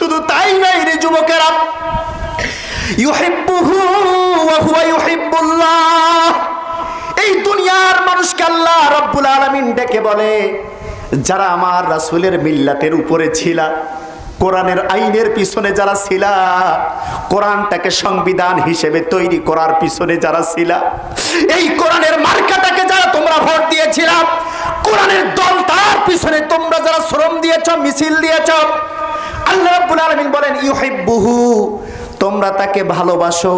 শুধু তাই নাই রে যুবকেরা, ইউহিব্বুহু ওয়া হুয়া ইউহিব্বুল্লাহ। এই দুনিয়ার মানুষকে আল্লাহ রাব্বুল আলামিন ডেকে বলে, যারা আমার রাসূলের মিল্লাতের উপরে ছিলা, কোরআনের আইনের পিছনে যারা ছিলা, কোরআনটাকে সংবিধান হিসেবে তৈরি করার পিছনে যারা ছিলা, এই কোরআনের মার্কাটাকে যারা তোমরা ভোট দিয়েছিলা, কোরআনের দল তার পিছনে তোমরা যারা শ্রম দিয়েছ, মিছিল দিয়েছ, আল্লাহ রাব্বুল আলামিন বলেন ইউহিব্বুহু, তোমরা তাকে ভালোবাসো,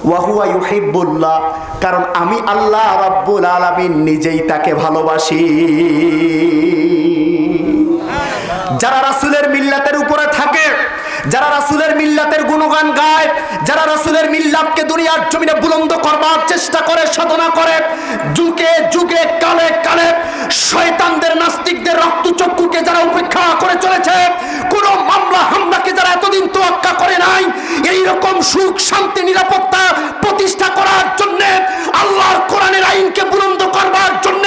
ওয়া হুয়া ইউহিব্বুল্লাহ, কারণ আমি আল্লাহ রাব্বুল আলামিন নিজেই তাকে ভালোবাসি। যারা রাসূলের মিল্লাতের উপরে থাকে, যারা রাসূলের মিল্লাতের গুণগান গায়, যারা রাসূলের মিল্লাতকে দুনিয়ার জমিনে বুলন্দ করবার চেষ্টা করে, সাধনা করে, যুগে যুগে কালে কালে শয়তানদের নাস্তিকদের রক্তচক্ষুকে যারা উপেক্ষা করে চলেছে, কোন মামলা হামলাকে যারা এতদিন তোয়াক্কা করে নাই, এই রকম সুখ শান্তি নিরাপত্তা প্রতিষ্ঠা করার জন্য, আল্লাহর কোরআনের আইনকে বুলন্দ করবার জন্য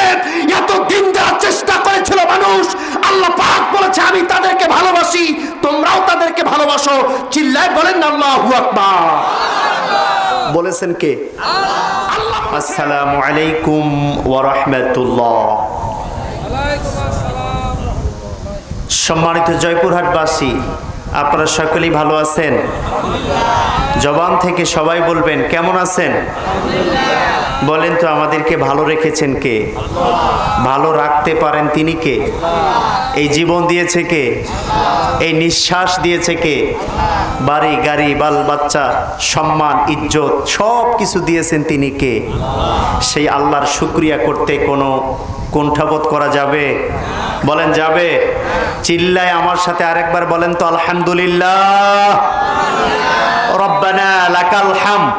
এতদিন যারা চেষ্টা করেছিল মানুষ, আল্লাহ পাক বলেছে আমি তাদেরকে ভালোবাসি, তোমরাও তাদেরকে ভালোবাসো। চিল্লায় বলেন না আল্লাহু আকবার। বলেছেন কে? আল্লাহ। আসসালামু আলাইকুম ওয়া রাহমাতুল্লাহ। সম্মানিত জয়পুরহাটবাসী, আপনারা সকলেই ভালো আছেন? জবান থেকে সবাই বলবেন কেমন আছেন? বলেন তো আমাদেরকে ভালো রেখেছেন কে? ভালো রাখতে পারেন তিনি কে? এই জীবন দিয়েছে কে? এই নিঃশ্বাস দিয়েছে কে? বাড়ি গাড়ি বাল বাচ্চা সম্মান ইজ্জত সব কিছু দিয়েছেন তিনি কে? সেই আল্লাহর শুকরিয়া করতে কোনো কুণ্ঠাবোধ করা যাবে? বলেন যাবে? চিল্লায় আমার সাথে আরেকবার বলেন তো আলহামদুলিল্লাহ। রব্বানা লাকাল হামদ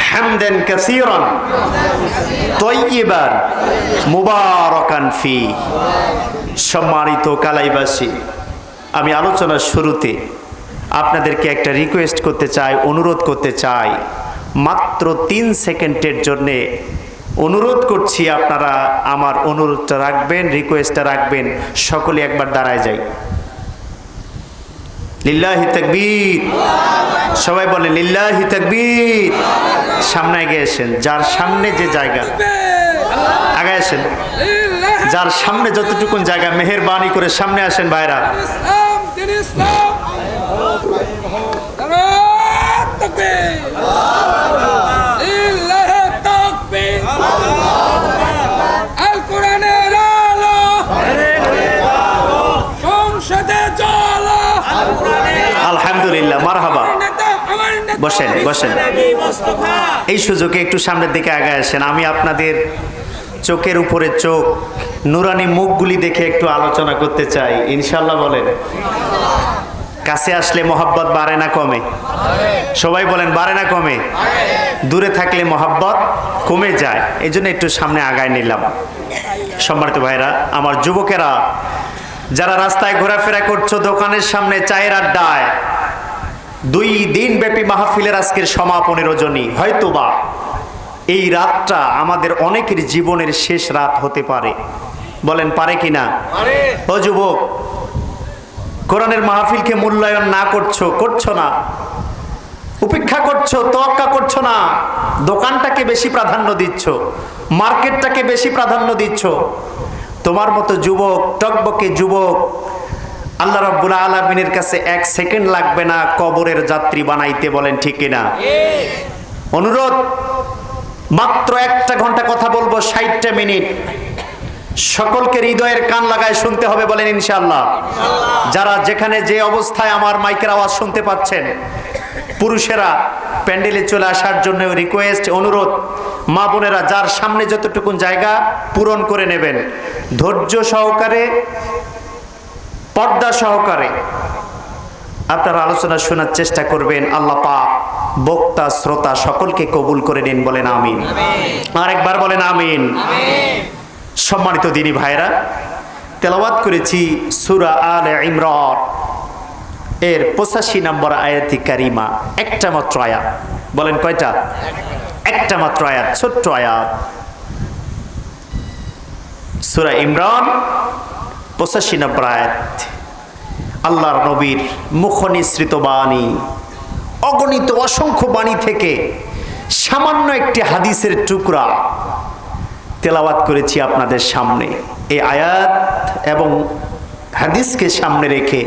হামদান কাসীরান তাইয়িবান মুবারাকান ফি। সম্মানিত কালাইবাসী, আমি আলোচনার শুরুতে আপনাদেরকে একটা রিকোয়েস্ট করতে চাই, অনুরোধ করতে চাই, মাত্র 3 সেকেন্ডের জন্যে অনুরোধ করছি, আপনারা আমার অনুরোধটা রাখবেন, রিকোয়েস্টটা রাখবেন। সকলে একবার দাঁড়ায় যাই। লিল্লাহি তাকবীর। সবাই বলেন লিল্লাহি তাকবীর। সামনে আগে আসেন, যার সামনে যে জায়গা আগে আসেন, যার সামনে যতটুকুন জায়গা মেহেরবানি করে সামনে আসেন ভাইরা। আলহামদুলিল্লাহ, মারহাবা। বসেন বসেন, এই সুযোগে একটু সামনের দিকে আগে আসেন। আমি আপনাদের চোখের উপরে চোখ, নুরানি মুখগুলি দেখে একটু আলোচনা করতে চাই, ইনশাল্লাহ। বলেন কাছে আসলে মোহাব্বত বাড়ে না কমে? সবাই বলেন বাড়ে না কমে? দূরে থাকলে মোহাব্বত কমে যায়, এই জন্য একটু সামনে আগায় নিলাম। সম্মানিত ভাইরা, আমার যুবকেরা যারা রাস্তায় ঘোরাফেরা করছো, দোকানের সামনে, চায়ের আড্ডায়, 2 দিন ব্যাপী মাহফিলের আজকের সমাপনী রজনী, হয়তোবা এই রাতটা আমাদের অনেকের জীবনের শেষ রাত হতে পারে। বলেন পারে কিনা? ও যুবক, কোরআনের মাহফিলকে মূল্যায়ন না করছো না, উপেক্ষা করছো, তোয়াক্কা করছো না, দোকানটাকে বেশি প্রাধান্য দিচ্ছ, মার্কেটটাকে বেশি প্রাধান্য দিচ্ছ। তোমার মতো যুবক, টকবকে যুবক, আল্লাহ রাব্বুল আলামিনের কাছে 1 সেকেন্ড লাগবে না কবরের যাত্রী বানাইতে। বলেন ঠিক কিনা? অনুরোধ, মাত্র 1 ঘন্টা কথা বলবো, 60টা মিনিট। সকলকে হৃদয়ের কান লাগায় শুনতে হবে। বলেন ইনশাআল্লাহ। যারা যেখানে যে অবস্থায় আমার মাইকের আওয়াজ শুনতে পাচ্ছেন, পুরুষেরা প্যান্ডেলে চলে আসার জন্য রিকোয়েস্ট, অনুরোধ। মা বোনেরা যার সামনে যতটুকুন জায়গা পূরণ করে নেবেন, ধৈর্য সহকারে, পর্দা সহকারে আপনারা আলোচনা শোনার চেষ্টা করবেন। আল্লাহ পাক বক্তা শ্রোতা সকলকে কবুল করে নিন। বলেন আমিন। আরেকবার বলেন আমিন। সম্মানিত দিনী ভাইরা, তেলাওয়াত করেছি সূরা আলে ইমরান এর 85 নম্বর আয়াতি কারিমা। একটা মাত্র আয়াত। বলেন কয়টা? একটা মাত্র আয়াত, ছোট্ট আয়াত। সূরা ইমরান 85 নম্বর আয়াত। আল্লাহর নবীর মুখ নিঃসৃত বাণী, অগণিত অসংখ্য বাণী থেকে সামান্য একটি হাদিসের টুকরা তেলাওয়াত করেছি আপনাদের সামনে। এই আয়াত এবং হাদিসকে সামনে রেখে,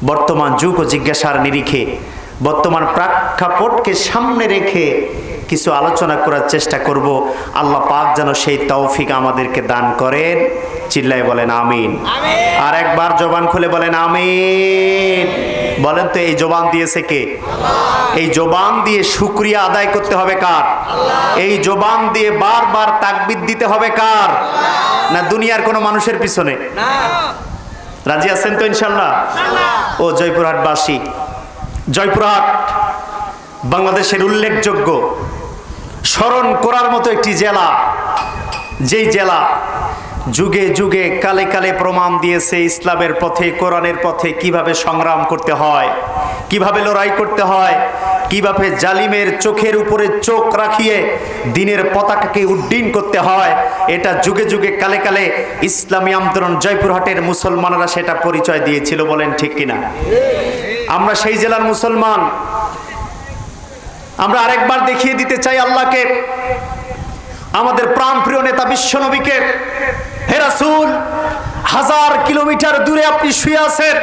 বর্তমান যুগ ও জিজ্ঞাসার নিরিখে, বর্তমান প্রেক্ষাপটকে সামনে রেখে কিছু আলোচনা করার চেষ্টা করব। আল্লাহ পাক যেন সেই তৌফিক আমাদেরকে দান করেন। চিল্লায় বলেন আমিন। আর একবার জবান খুলে বলেন আমিন। বলেন তো, এই জবান দিয়েছে কে? এই জবান দিয়ে শুকরিয়া আদায় করতে হবে কার? এই জবান দিয়ে বারবার তাকবীর দিতে হবে কার? না দুনিয়ার কোনো মানুষের পিছনে? রাজি আছেন তো ইনশাল্লাহ? ও জয়পুরহাটবাসী, জয়পুরহাট বাংলাদেশের উল্লেখযোগ্য, স্মরণ করার মতো একটি জেলা, যেই জেলা যুগে যুগে কালে কালে প্রমাণ দিয়েছে ইসলামের পথে, কোরআনের পথে কিভাবে সংগ্রাম করতে হয়, কিভাবে লড়াই করতে হয়, কিভাবে জালিমের চোখের উপরে চোখ রাখিয়ে দ্বীনের পতাকাকে উড্ডীন করতে হয়। এটা যুগে যুগে কালে কালে ইসলামী আন্দোলন জয়পুরহাটের মুসলমানরা সেটা পরিচয় দিয়েছিল। বলেন ঠিক কিনা? আমরা সেই জেলার মুসলমান। আমরা আরেকবার দেখিয়ে দিতে চাই আল্লাহকে, আমাদের প্রাণপ্রিয় নেতা বিশ্বনবীকে। হে রাসূল, 1000 কিলোমিটার দূরে আপনি শুয়ে আছেন,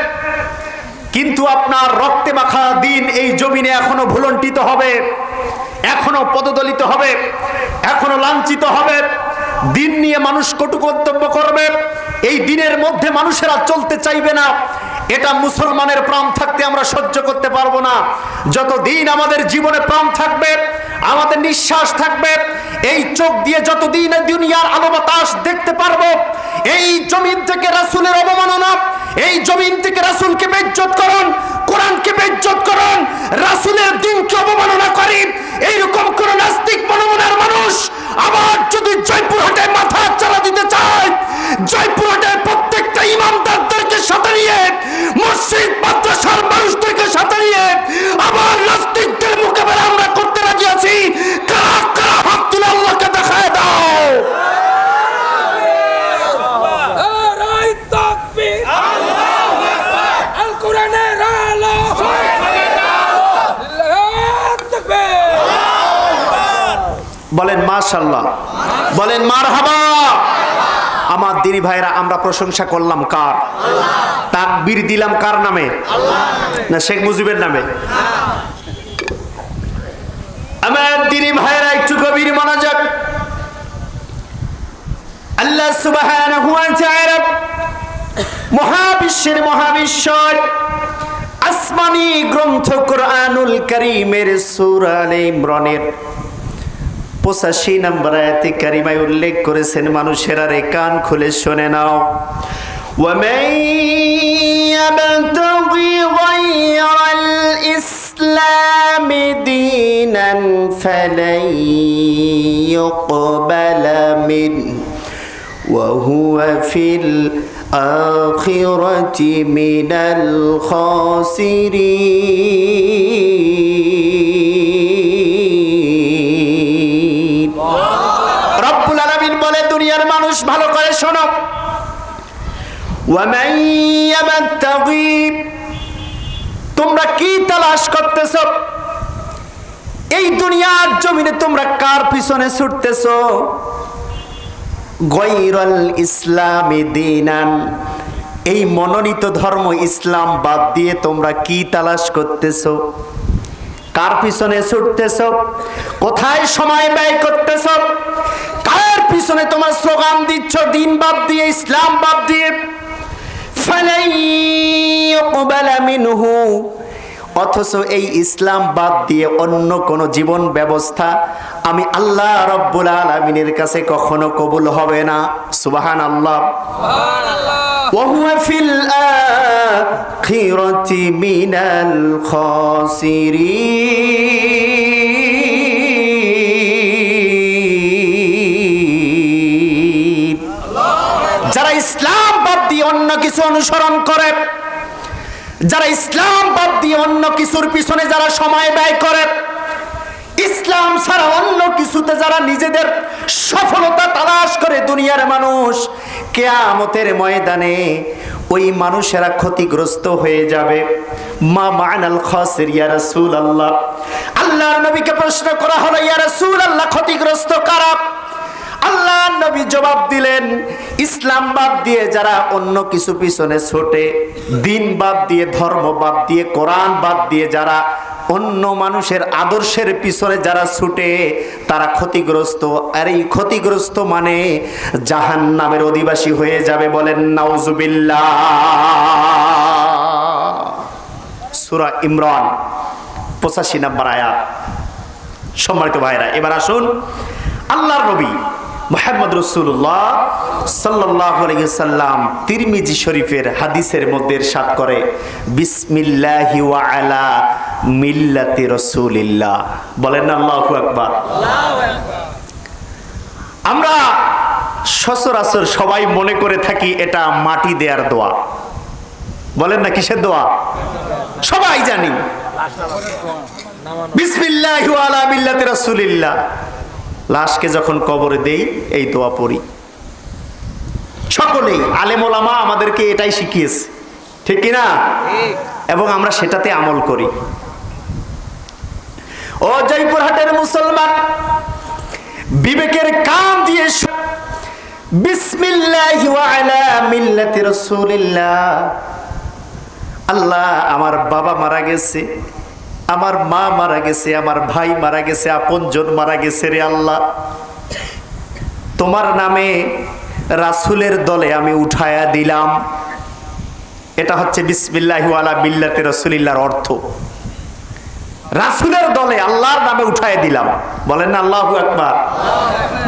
কিন্তু আপনার রক্তে মাখা দিন এই জমিনে এখনো ভুলণ্ঠিত হবে, এখনো পদদলিত হবে, এখনো লাঞ্ছিত হবে। দিন নিয়ে মানুষ কটু মন্তব্য করবে, এই দিনের মধ্যে মানুষেরা চলতে চাইবে না। এটা মুসলমানের প্রাণ থাকতে আমরা সহ্য করতে পারবো না। যতদিন আমাদের জীবনে প্রাণ থাকবে, আমাদের নিঃশ্বাস থাকবে, এই চোখ দিয়ে যতদিন দুনিয়ার আলো বাতাস দেখতে পারবো, এই জমিন থেকে রাসূলের অবমাননা, এই জমিন থেকে রাসূলকে বেইজ্জত করুন, কোরআনকে বেইজ্জত করুন, রাসূলের দ্বীনকে অবমাননা করি, এইরকম কোন নাস্তিক মনোমনার মানুষ আবার যদি জয়পুরহাটে মাথা চালা দিতে চায়, জয়পুরহাটের প্রত্যেকটা ইমামদারদেরকে সাথে নিয়ে, মসজিদ মাদ্রাসার মানুষদেরকে সাথে নিয়ে আবার নাস্তিকদের মোকাবেলা আমরা করতে রাজি আছি। কারা কারা হাত তুলে আল্লাহকে দেখায় দাও। বলেন মাশাআল্লাহ, বলেন মারহাবা। আমার দিনী ভাইরা, আমরা প্রশংসা করলাম কার? তাকবীর দিলাম কার নামে? না শেখ মুজিবের নামে? আমার দিনী ভাইরা একটু গভীর মনোযোগ। আল্লাহ সুবহানাহু ওয়া তাআলা মহাবিশ্বের মহাবিশ্বর আসমানি গ্রন্থ কোরআনুল কারীমের সূরা আলে ইমরানের 85 নম্বর আয়াতে কারিমায় উল্লেখ করেছেন, মানুষেরা রে কান খুলে শুনে নাও। وَمَن يَبْتَغِي غَيْرَ الْإِسْلَامِ دِينًا فَلَن يُقْبَلَ مِنْهُ وَهُوَ فِي الْآخِرَةِ مِنَ الْخَاسِرِينَ। রব্বুল আলামিন বলে, দুনিয়ার মানুষ ভালো করে শোনো। ওয়ামান ইয়াবতাগি, তোমরা কি তালাশ করতেছো? এই দুনিয়ার জমিনে তোমরা কার পিছনে ছুটতেছো? গায়রাল ইসলামি দীনান, এই মনোনীত ধর্ম ইসলাম বাদ দিয়ে তোমরা কি তালাশ করতেছো? কার পিছনে ছুটতেছো? কোথায় সময় ব্যয় করতেছো? কার পিছনে তোমার স্লোগান দিচ্ছ? দিন বাদ দিয়ে, ইসলাম বাদ দিয়ে। ফালাই ইউকবালা মিনহু, অথচ এই ইসলাম বাদ দিয়ে অন্য কোন জীবন ব্যবস্থা আমি আল্লাহ রব্বুল আলামিনের কাছে কখনো কবুল হবে না। সুবহানাল্লাহ। ওয়া হুয়া ফিল আখিরাতি মিনাল খাসিরিন। যারা ইসলাম বাদ দিয়ে অন্য কিছু অনুসরণ করে, যারা ইসলাম বাদ দিয়ে অন্য কিছুর পিছনে যারা সময় ব্যয় করে, ইসলাম ছাড়া অন্য কিছুতে যারা নিজেদের সফলতা তালাশ করে, দুনিয়ার মানুষ কিয়ামতের ময়দানে ওই মানুষেরা ক্ষতিগ্রস্ত হয়ে যাবে। মা মা'নাল খাসির ইয়া রাসূলুল্লাহ। আল্লাহর নবীকে প্রশ্ন করা হলো, ইয়া রাসূলুল্লাহ, ক্ষতিগ্রস্ত কারা? আল্লাহর নবী জবাব দিলেন, ইসলাম বাদ দিয়ে যারা অন্য কিছু পিছনে ছোটে, দিন বাদ দিয়ে, ধর্ম বাদ দিয়ে, কোরআন বাদ দিয়ে যারা অন্য মানুষের আদর্শের পিছনে যারা ছুটে, তারা ক্ষতিগ্রস্ত। আর এই ক্ষতিগ্রস্ত মানে জাহান্নামের অধিবাসী হয়ে যাবে। বলেন নাউজুবিল্লাহ। সূরা ইমরান 85 নম্বর আয়াত। সম্মানিত ভাইরা, এবার আসুন আল্লাহর নবী মুহাম্মদ রাসূলুল্লাহ সাল্লাল্লাহু আলাইহি সাল্লাম তিরমিজি শরীফের হাদিসের মধ্যে ইরশাদ করে, বিসমিল্লাহি ওয়া আলা মিল্লাতি রাসূলিল্লাহ। বলেন আল্লাহু আকবার। আমরা সচরাচর সবাই মনে করে থাকি এটা মাটি দেওয়ার দোয়া। বলেন না কিসের দোয়া? সবাই জানি বিসমিল্লাহি ওয়া আলা মিল্লাতি রাসূলিল্লাহ। লাশকে যখন কবরে দেই এই দোয়া পড়ি সকলেই। আলেম ওলামা আমাদেরকে এটাই শিখিয়েছে, ঠিক কি না? এবং আমরা সেটাতে আমল করি। ও জয়পুরহাটের মুসলমান, বিবেকের কান দিয়ে বিসমিল্লাহি ওয়া আলা মিল্লাতি রাসূলিল্লাহ। আল্লাহ, আমার বাবা মারা গেছে, আমার মা মারা গেছে, আমার ভাই মারা গেছে, আপনজন মারা গেছে রে আল্লাহ, তোমার নামে রাসূলের দলে আমি উঠায়া দিলাম। এটা হচ্ছে বিসমিল্লাহি ওয়া আলা মিল্লাতি রাসূলিল্লাহর অর্থ। রাসূলের দলে আল্লাহর নামে উঠায়া দিলাম। বলেন না আল্লাহু আকবার।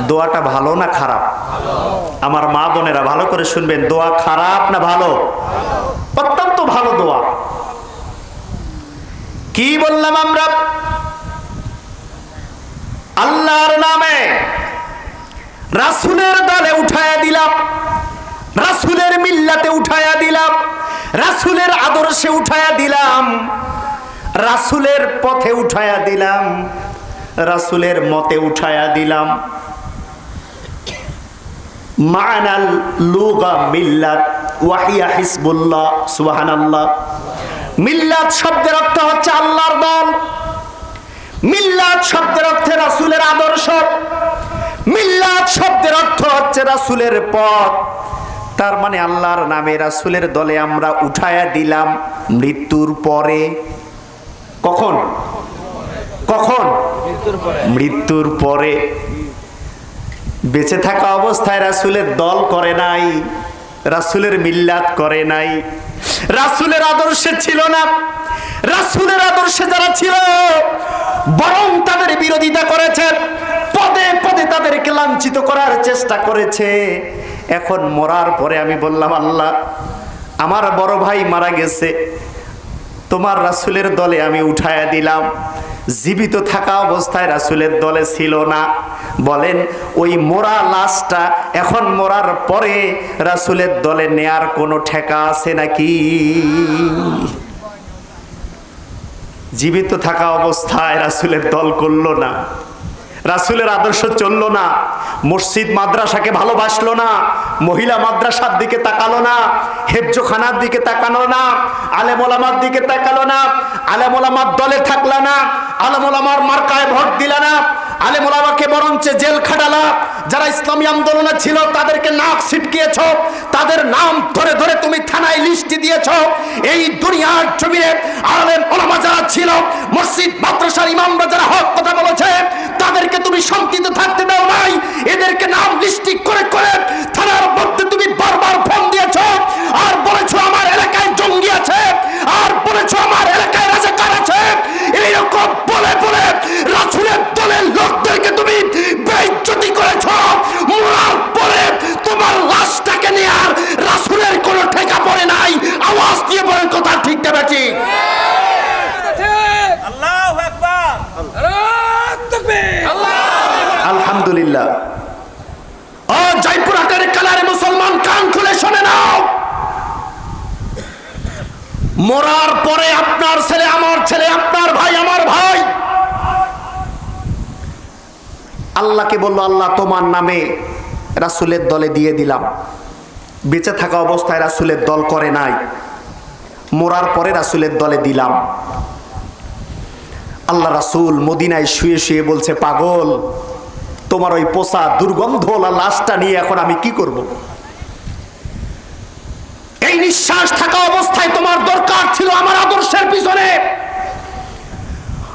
দোয়াটা ভালো না খারাপ? আমার মা বোনেরা ভালো করে শুনবেন, দোয়া খারাপ না ভালো? অত্যন্ত ভালো দোয়া। কি বললাম আমরা? আল্লাহর নামে রাসূলের দলে উঠায়া দিলাম, রাসূলের মিল্লাতে উঠায়া দিলাম, রাসূলের আদর্শে উঠায়া দিলাম, রাসূলের পথে উঠায়া দিলাম, রাসূলের মতে উঠায়া দিলাম। মা'নাল লুগা মিল্লাত ওয়া হিয়া হিজবুল্লাহ। সুবহানাল্লাহ। মিল্লাত শব্দের অর্থ হচ্ছে আল্লাহর দল। মিল্লাত শব্দের অর্থ রাসূলের আদর্শ। মিল্লাত শব্দের অর্থ হচ্ছে রাসূলের পথ। তার মানে আল্লাহর নামে রাসূলের দলে আমরা উঠায়া দিলাম মৃত্যুর পরে। কখন? কখন? মৃত্যুর পরে। বেঁচে থাকা অবস্থায় রাসূলের দল করে নাই, রাসূলের মিল্লাত করে নাই, রাসূলের আদর্শে ছিল না। রাসূলের আদর্শে যারা ছিল বরং তাদের বিরোধিতা করেছে, পদে পদে তাদেরকে লাঞ্ছিত করার চেষ্টা করেছে। এখন মরার পরে আমি বললাম, আল্লাহ, আমার বড় ভাই মারা গেছে, তোমার রাসূলের দলে আমি উঠায়া দিলাম। জীবিত থাকা অবস্থায় রাসূলের দলে ছিল না। বলেন, ওই মোরা লাশটা এখন মরার পরে রাসূলের দলে নেয়ার কোনো ঠেকা আছে নাকি? জীবিত থাকা অবস্থায় রাসূলের দল করলো না, রাসূলের আদর্শ চললো না, মসজিদ মাদ্রাসাকে ভালোবাসলো না, মহিলা মাদ্রাসার দিকে তাকালো না, হেফজখানার দিকে তাকালো না, আলেম ওলামার দিকে তাকালো না, আলেম ওলামার দলে থাকলো না, আলেম ওলামার মার্কায় ভোট দিল না, আলেম ওলামাকে বরঞ্চ জেল খাটালা। যারা ইসলামী আন্দোলনে ছিল তাদেরকে নাক ছিটকিয়েছ, তাদের নাম ধরে ধরে তুমি থানায় লিস্টি দিয়েছ। এই দুনিয়ার জমিনে আলেম ওলামা যারা ছিল, মসজিদ মাদ্রাসার ইমামরা যারা হক কথা বলেছে, তাদেরকে তুমি শান্তিতে থাকতে দাও নাই। এদেরকে নাম লিস্টি করে করে থানার মধ্যে তুমি বারবার ফোন দিয়েছ, আর বলেছো আমার এলাকায় জঙ্গি আছে, আর বলেছো আমার এলাকায় রাজাকার আছে। এইরকম বলে বলে রাসূলের দলের লোকদেরকে তুমি বেইজ্জতি করেছ। মরার পরে তোমার লাশটাকে নিয়ে আর রাসূলের কোনো ঠেকা পড়ে নাই। আওয়াজ দিয়ে বলেন, কথা ঠিক না বেঠিক? আল্লাহু আকবার, আল্লাহু তাকবীর, আলহামদুলিল্লাহ। ও জয়পুরহাটের কালারে মুসলমান, কান খুলে শুনে নাও। মরার পরে আপনার ছেলে আমার ছেলে, আপনার ভাই আমার ভাই আল্লাহকে বলল, আল্লাহ, তোমার নামে রাসূলের দলে দিয়ে দিলাম। বেঁচে থাকা অবস্থায় রাসূলের দল করে নাই, মরার পরে রাসূলের দলে দিলাম। আল্লাহ রাসূল মদিনায় শুয়ে শুয়ে বলছে, পাগল, তোমার ওই পোষা দুর্গন্ধওয়ালা লাশটা নিয়ে এখন আমি কি করব? এই নিঃশ্বাস থাকা অবস্থায় তোমার দরকার ছিল আমার আদর্শের পিছনে,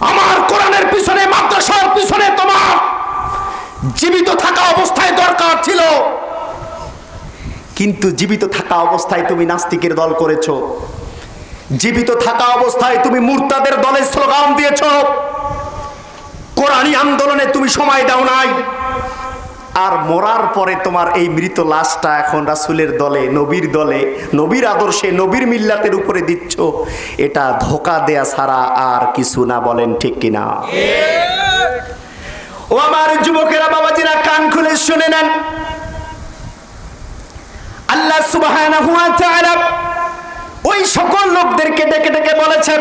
আমার কোরআনের পিছনে, মাদ্রাসার পিছনে তোমার জীবিত থাকা অবস্থায় দরকার ছিল। কিন্তু জীবিত থাকা অবস্থায় তুমি নাস্তিকের দল করেছো, জীবিত থাকা অবস্থায় তুমি মুরতাদের দলের স্লোগান দিয়েছো, কোরআনী আন্দোলনে তুমি সময় দাও নাই। আর মরার পরে তোমার এই মৃত লাশটা এখন রাসূলের দলে, নবীর দলে, নবীর আদর্শে, নবীর মিল্লাতের উপরে দিচ্ছ। এটা ধোঁকা দেয়া ছাড়া আর কিছু না। বলেন ঠিক কিনা? ও আমার যুবকেরা, বাবাজিরা, কান খুলে শুনে নেন। আল্লাহ সুবহানাহু ওয়া তাআলা ওই সকল লোকদেরকে ডেকে ডেকে বলেছেন,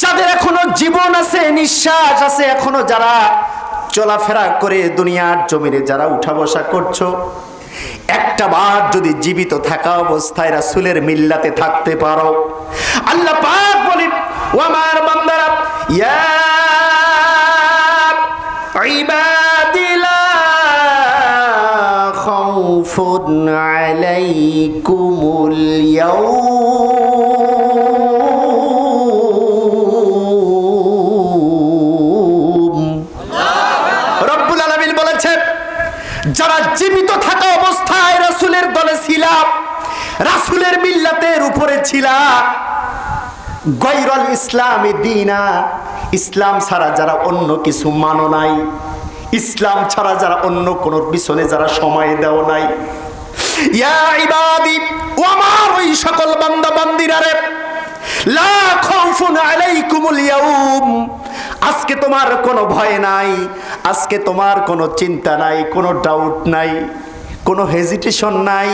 যাদের এখনো জীবন আছে, নিঃশ্বাস আছে, এখনো যারা চলাফেরা করে দুনিয়ার জমিনে যারা উঠা বসা করছো, একটা বার যদি জীবিত থাকা অবস্থায় রাসূলের মিল্লাতে থাকতে পারো, আল্লাহ পাক বলেন, ও আমার বান্দারা, ইয়া ইবাদি লা খাউফুন আলাইকুমুল ইয়াউম। রব্বুল আলামিন বলেছেন, যারা জীবিত থাকা অবস্থায় রাসূলের দলে ছিল, রাসূলের মিল্লাতের উপরে ছিল, গায়রুল ইসলামি দীনা, ইসলাম ছাড়া যারা অন্য কিছু মানো নাই, ইসলাম ছাড়া যারা অন্য কোন পিছনে যারা সময় দেও নাই, ইয়া ইবাদি, ও আমার ওই সকল বান্দা বান্দিরা রে, লা খাউফুন আলাইকুমুল ইয়াউম, আজকে তোমার কোনো ভয় নাই, আজকে তোমার কোনো চিন্তা নাই, কোনো ডাউট নাই, কোনো হেজিটেশন নাই,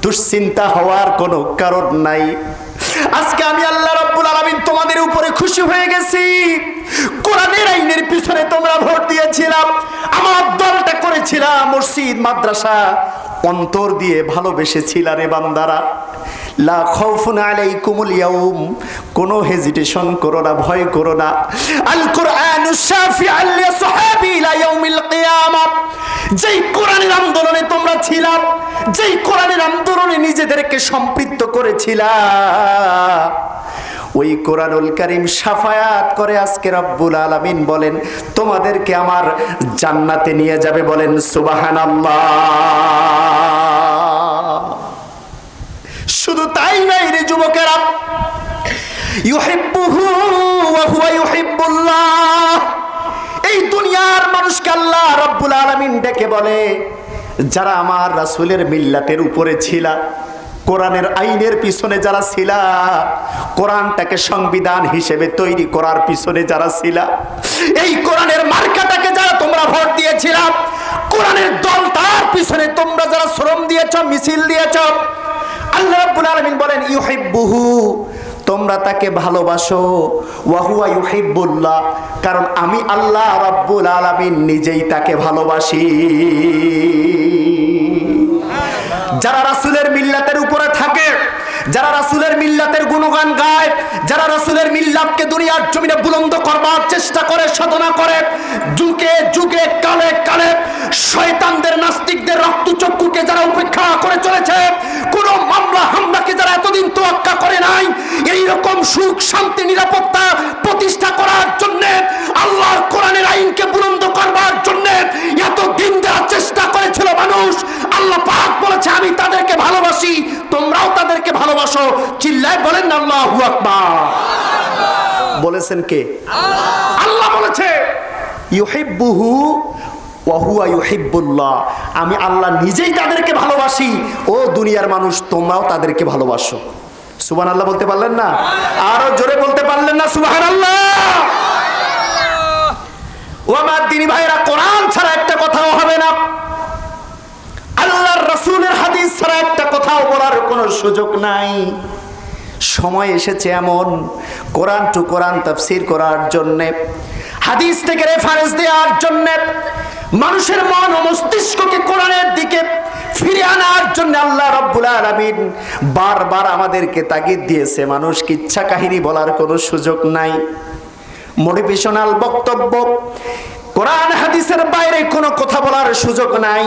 দুশ্চিন্তা হওয়ার কোনো কারণ নাই। আজকে আমি আল্লাহ রাব্বুল আলামিন তোমাদের উপরে খুশি হয়ে গেছি। কোরআনের আইনের পিছনে তোমরা ভোট দিয়েছিলাম, আমার দলটা করেছিলাম, মসজিদ মাদ্রাসা অন্তর দিয়ে ভালোবেসেছিলা রে বান্দারা। লা খাউফুন আলাইকুমুল ইয়াউম, কোনো হেজিটেশন করো না, ভয় করো না। আল কুরআনু শাফিআল লিসাহাবি ইলা ইয়াউমিল কিয়ামাহ, যেই কোরআনের আন্দোলনে তোমরা ছিলা, যেই কোরআনের আন্দোলনে নিজেদেরকে সম্পৃক্ত করেছিলা, ওই কোরআনুল কারীম শাফায়াত করে আজকে রব্বুল আলামিন বলেন তোমাদেরকে আমার জান্নাতে নিয়ে যাবে। বলেন সুবহানাল্লাহ। শুধু তাই নাই রে যুবকেরা, ইউহিব্বুহু ওয়া হুয়া ইউহিব্বুল্লাহ, এই দুনিয়ার মানুষকে আল্লাহ রব্বুল আলামিন ডেকে বলে, যারা আমার রাসূলের মিল্লাতের উপরে ছিল, কোরআনের আইনের পিছনে যারা ছিল, কোরআনটাকে সংবিধান হিসেবে তৈরি করার পিছনে যারা ছিল, এই কোরআনের মার্কাটাকে যারা তোমরা ভোট দিয়েছিল, কোরআনের দল তার পিছনে তোমরা যারা শ্রম দিয়েছ, মিছিল দিয়েছ, আল্লাহ রাব্বুল আলামিন বলেন ইউহিব্বুহু, তোমরা তাকে ভালোবাসো, ওয়া হুয়া ইউহিব্বুল্লাহ, কারণ আমি আল্লাহ রাব্বুল আলামিন নিজেই তাকে ভালোবাসি। যারা রাসূলের মিল্লাতের উপরে থাকে, যারা রাসূলের মিল্লাতের গুণগান গায়, যারা রাসূলের মিল্লাতকে দুনিয়ার জমিনে বুলন্দ করবার চেষ্টা করে, সাধনা করে, যুগে যুগে কালে কালে শয়তানদের, নাস্তিকদের রক্তচক্ষুকে যারা উপেক্ষা করে চলেছে, কোন মামলা হামলাকে যারা এতদিন তোয়াক্কা করে নাই, এই রকম সুখ শান্তি নিরাপত্তা প্রতিষ্ঠা করার জন্য, আল্লাহর কোরআনের আইনকে বুলন্দ করবার জন্য এতদিন যারা চেষ্টা করেছিল মানুষ, আল্লাহ পাক বলেছে আমি তাদেরকে ভালোবাসি, তোমরাও তাদেরকে ভালোবাসো। চিল্লায় বলেন না আল্লাহু আকবার। বলেছেন কে? আল্লাহ বলেছে ইউহিব্বুহু ওয়া হুয়া ইউহিব্বুল্লাহ, আমি আল্লাহ নিজেই তাদেরকে ভালোবাসি, ও দুনিয়ার মানুষ তোমরাও তাদেরকে ভালোবাসো। সুবহানাল্লাহ বলতে পারলেন না? আরো জোরে বলতে পারলেন না সুবহানাল্লাহ? ও আমার দিনী ভাইরা, কোরআন ছাড়া একটা কথাও হবে না, আল্লাহর রাসূলের হাদিস ছাড়া একটা কথাও বলার কোনো সুযোগ নাই। সময় এসেছে এমন কোরআন টু কোরআন তাফসীর করার জন্য, হাদিস থেকে রেফারেন্স দেওয়ার জন্য, মানুষের মন ও মস্তিষ্ককে কোরআনের দিকে ফিরে আনার জন্য আল্লাহ রাব্বুল আলামিন বারবার আমাদেরকে তাগিদ দিয়েছে। মানুষকে ইচ্ছা কাহিনী বলার কোনো সুযোগ নাই, মোটিভেশনাল বক্তব্য, কোরআন হাদিসের বাইরে কোনো কথা বলার সুযোগ নাই।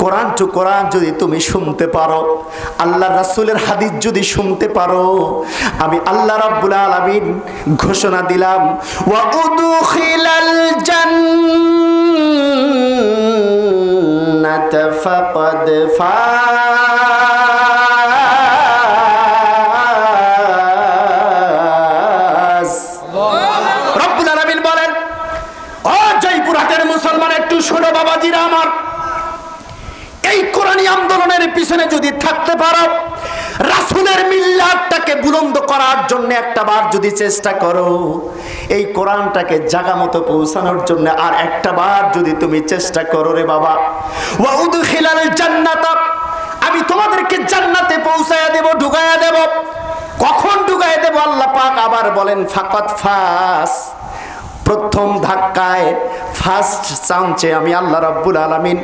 কোরআন টু কোরআন যদি তুমি শুনতে পারো, আল্লাহ রাসূলের হাদিস যদি শুনতে পারো, আমি আল্লাহ রাব্বুল আলামিন ঘোষণা দিলাম, ওয়া উদখিলাল জান্নাতা ফাকাদ ফাজ। রব্বুল আলামিন বলেন, ও জয়পুরহাটের মুসলমান, একটু শোনো বাবাজিরা আমার, এই কোরআনী আন্দোলনের পিছনে যদি থাকতে পারো, রাসূলের মিল্লাতটাকে বুলন্দ করার জন্য একটা বার যদি চেষ্টা করো, এই কোরআনটাকে জায়গা মতো পৌঁছানোর জন্য আর একটা বার যদি তুমি চেষ্টা করো রে বাবা, ওয়া উদখিলাল জান্নাতা, আমি তোমাদেরকে জান্নাতে পৌঁছায়া দেব, ঢুকায়া দেব। কখন ঢুকায়া দেব? আল্লাহ পাক আবার বলেন ফাকাত ফাস, প্রথম ধাক্কায়, ফার্স্ট চান্সে আমি আল্লাহ রাব্বুল আলামিন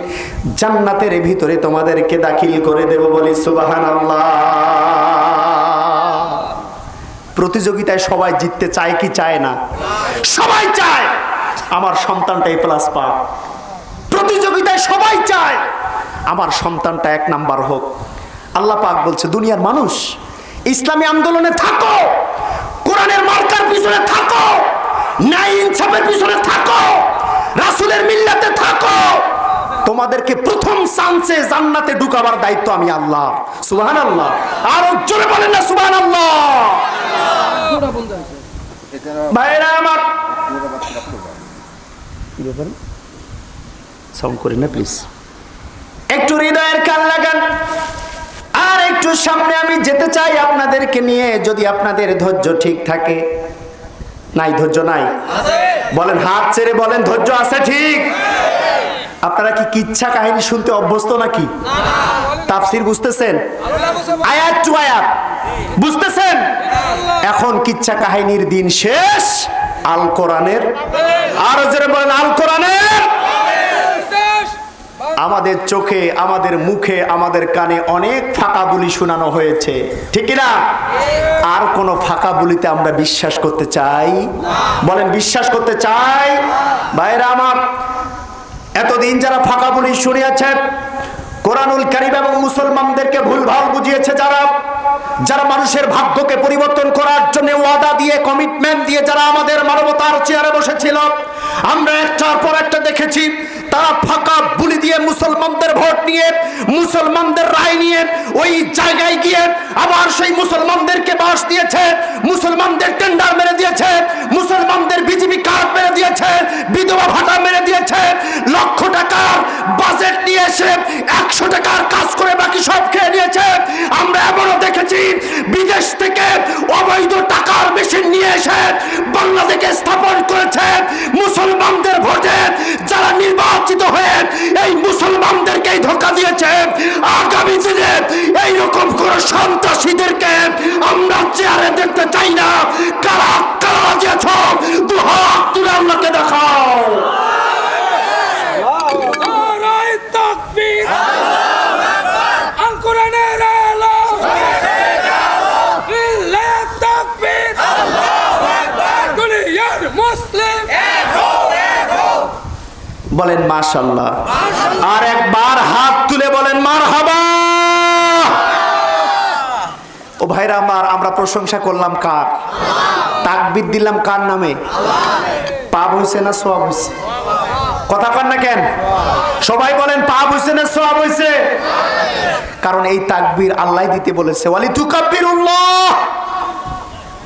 জান্নাতের ভিতরে তোমাদেরকে দাখিল করে দেব। বলি সুবহানাল্লাহ। প্রতিযোগিতায় সবাই জিততে চায় কি চায় না? সবাই চায় আমার সন্তানটা এ প্লাস পাক। প্রতিযোগিতায় সবাই চায় আমার সন্তানটা 1 নাম্বার হোক। আল্লাহ পাক বলছে, দুনিয়ার মানুষ, ইসলামী আন্দোলনে থাকো, কোরআনের মার্কার পিছনে থাকো, ন্যায় ইনসাফের পিছনে থাকো, রাসূলের মিল্লাতে থাকো, তোমাদেরকে প্রথম চান্সে জান্নাতে ঢুকাবার দায়িত্ব আমি আল্লাহ। সুবহানাল্লাহ। আর জোরে বলেন না সুবহানাল্লাহ। ভাইরা আমার, সাউন্ড করেন না প্লিজ, একটু হৃদয়ের কান লাগান। আর একটু সামনে আমি যেতে চাই আপনাদেরকে নিয়ে, যদি আপনাদের ধৈর্য ঠিক থাকে। নাই ধৈর্য নাই? বলেন, হাত ছেড়ে বলেন ধৈর্য আছে ঠিক? আপনারা কি কিচ্ছা কাহিনী শুনতে অভ্যস্ত নাকি? তাফসীর বুঝতেছেন? আয়াত টু আয়াত বুঝতেছেন? এখন কিচ্ছা কাহিনীর দিন শেষ, আল কোরআনের, আর জোরে বলেন আল কোরআনের। আমাদের চোখে, আমাদের মুখে, আমাদের কানে অনেক ফাঁকা বুলি শোনানো হয়েছে, ঠিক না? আর কোন ফাঁকা বলিতে আমরা বিশ্বাস করতে চাই? বলেন, বিশ্বাস করতে চাই? ভাইরা আমার, এতদিন যারা ফাঁকা বুলি শুনিয়েছে, কোরআনুল কারীম এবং মুসলমানদেরকে ভুলভাল বুঝিয়েছে, যারা মানুষের ভাগ্যকে পরিবর্তন করার জন্য ওয়াদা দিয়ে, কমিটমেন্ট দিয়ে যারা আমাদের মানবতার চেয়ারে বসেছিল, আমরা একটার পর একটা দেখেছি তারা ফাঁকা বুলি দিয়ে মুসলমানদের ভোট নিয়ে, মুসলমানদের রায় নিয়ে ওই জায়গায় গিয়ে আবার সেই মুসলমানদেরকে বাস দিয়েছে, মুসলমানদের টেন্ডার মেরে দিয়েছে, মুসলমানদের বিজেপি কার্ড মেরে দিয়েছে, বিধবা ভাতা মেরে দিয়েছে, লক্ষ টাকার বাজেট নিয়ে এসে 100 টাকার কাজ করে বাকি সব খেয়ে নিয়েছে। আমরা এমনও দেখেছি বিদেশ থেকে অবৈধ টাকার মেশিন নিয়ে এসে বাংলাদেশে স্থাপন করেছে। মুসলমানদের ভোটে যারা নির্বাচিত হয়ে এই মুসলমানদেরকেই ধোঁকা দিয়েছে, আগামী দিনে এইরকম কোন সন্ত্রাসীদেরকে আমরা চেয়ারে দেখতে চাই না। কারা কারা দিয়েছ, দুহাত তুলে আল্লাহকে দেখাও। বলেন মাশাআল্লাহ। আর একবার হাত তুলে বলেন মারহাবা। ও ভাইরা আমার, আমরা প্রশংসা করলাম কার? তাকবীর দিলাম কার নামে? পাপ হইছে না সওয়াব হইছে? কথা কন না কেন? সবাই বলেন, পাপ হইছে না সওয়াব হইছে? কারণ এই তাকবীর আল্লাহ দিতে বলেছে, ওয়ালি তুকাব্বিরুল্লাহ।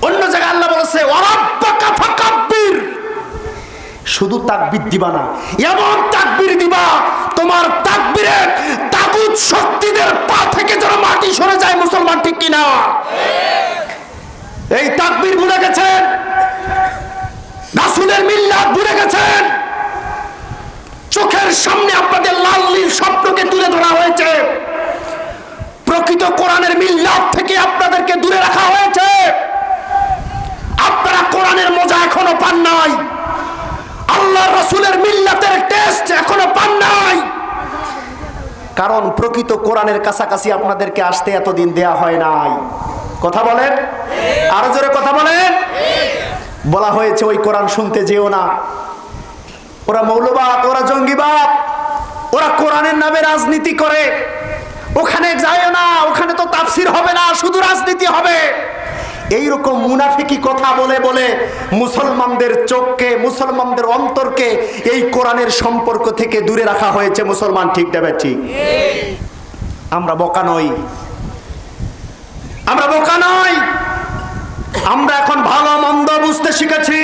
অন্য জায়গায় আল্লাহ বলেছে ওয়ারাব্বাকা ফাকাব্বির। শুধু তাকবীর দিবা না, এমন তাকবীর দিবা তোমার তাকবীরে তাগুত শক্তিদের পা থেকে যেন মাটি সরে যায়। মুসলমান ঠিক কিনা? এই তাকবীর ভুলে গেছেন, রাসূলের মিল্লাত ভুলে গেছেন। চোখের সামনে আপনাদের লাল নীল স্বপ্নকে তুলে ধরা হয়েছে, প্রকৃত কোরআনের মিল্লাত থেকে আপনাদেরকে দূরে রাখা হয়েছে। আপনারা কোরআনের মজা এখনো পান নাই, আল্লাহ রাসূলের মিল্লাতের টেস্ট এখনো পান নাই। কারণ প্রকৃত কোরআনের কাছাকাছি আপনাদেরকে আসতে এতদিন দেয়া হয় নাই। কথা বলেন, আরো জোরে কথা বলেন। বলা হয়েছে ওই কোরআন শুনতে যেও না, ওরা মৌলবাদ, ওরা জঙ্গিবাদ, ওরা কোরআনের নামে রাজনীতি করে, ওখানে যায়ও না, ওখানে তো তাফসীর হবে না, শুধু রাজনীতি হবে। এইরকম মুনাফিকি কথা বলে বলে মুসলমানদের চোখকে, মুসলমানদের অন্তরকে এই কোরআনের সম্পর্ক থেকে দূরে রাখা হয়েছে। মুসলমান ঠিক দেবে ঠিক? আমরা বোকা নই, আমরা বোকা নই। আমরা এখন ভালো মন্দ বুঝতে শিখেছি,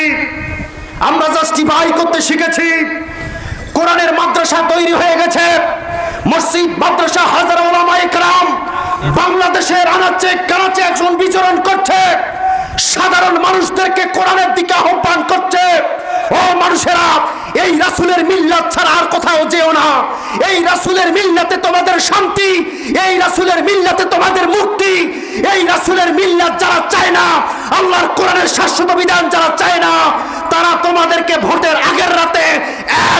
আমরা জাস্টিফাই করতে শিখেছি। কোরআনের মাদ্রাসা তৈরি হয়ে গেছে, মসজিদ মাদ্রাসা, হাজার উলামায়ে কেরাম বাংলাদেশের আনাচে কানাচে একজন বিচরণ করছে, সাধারণ মানুষদেরকে কোরআনের দিকে আহ্বান করছে। ও মানুষেরা, এই রাসূলের মিল্লাত ছাড়া আর কোথাও যেও না। এই রাসূলের মিল্লাতে তোমাদের শান্তি, এই রাসূলের মিল্লাতে তোমাদের মুক্তি। এই রাসূলের মিল্লাত যারা চায় না, আল্লাহর কোরআনের শাশ্বত বিধান যারা চায় না, তারা তোমাদেরকে ভোটের আগের রাতে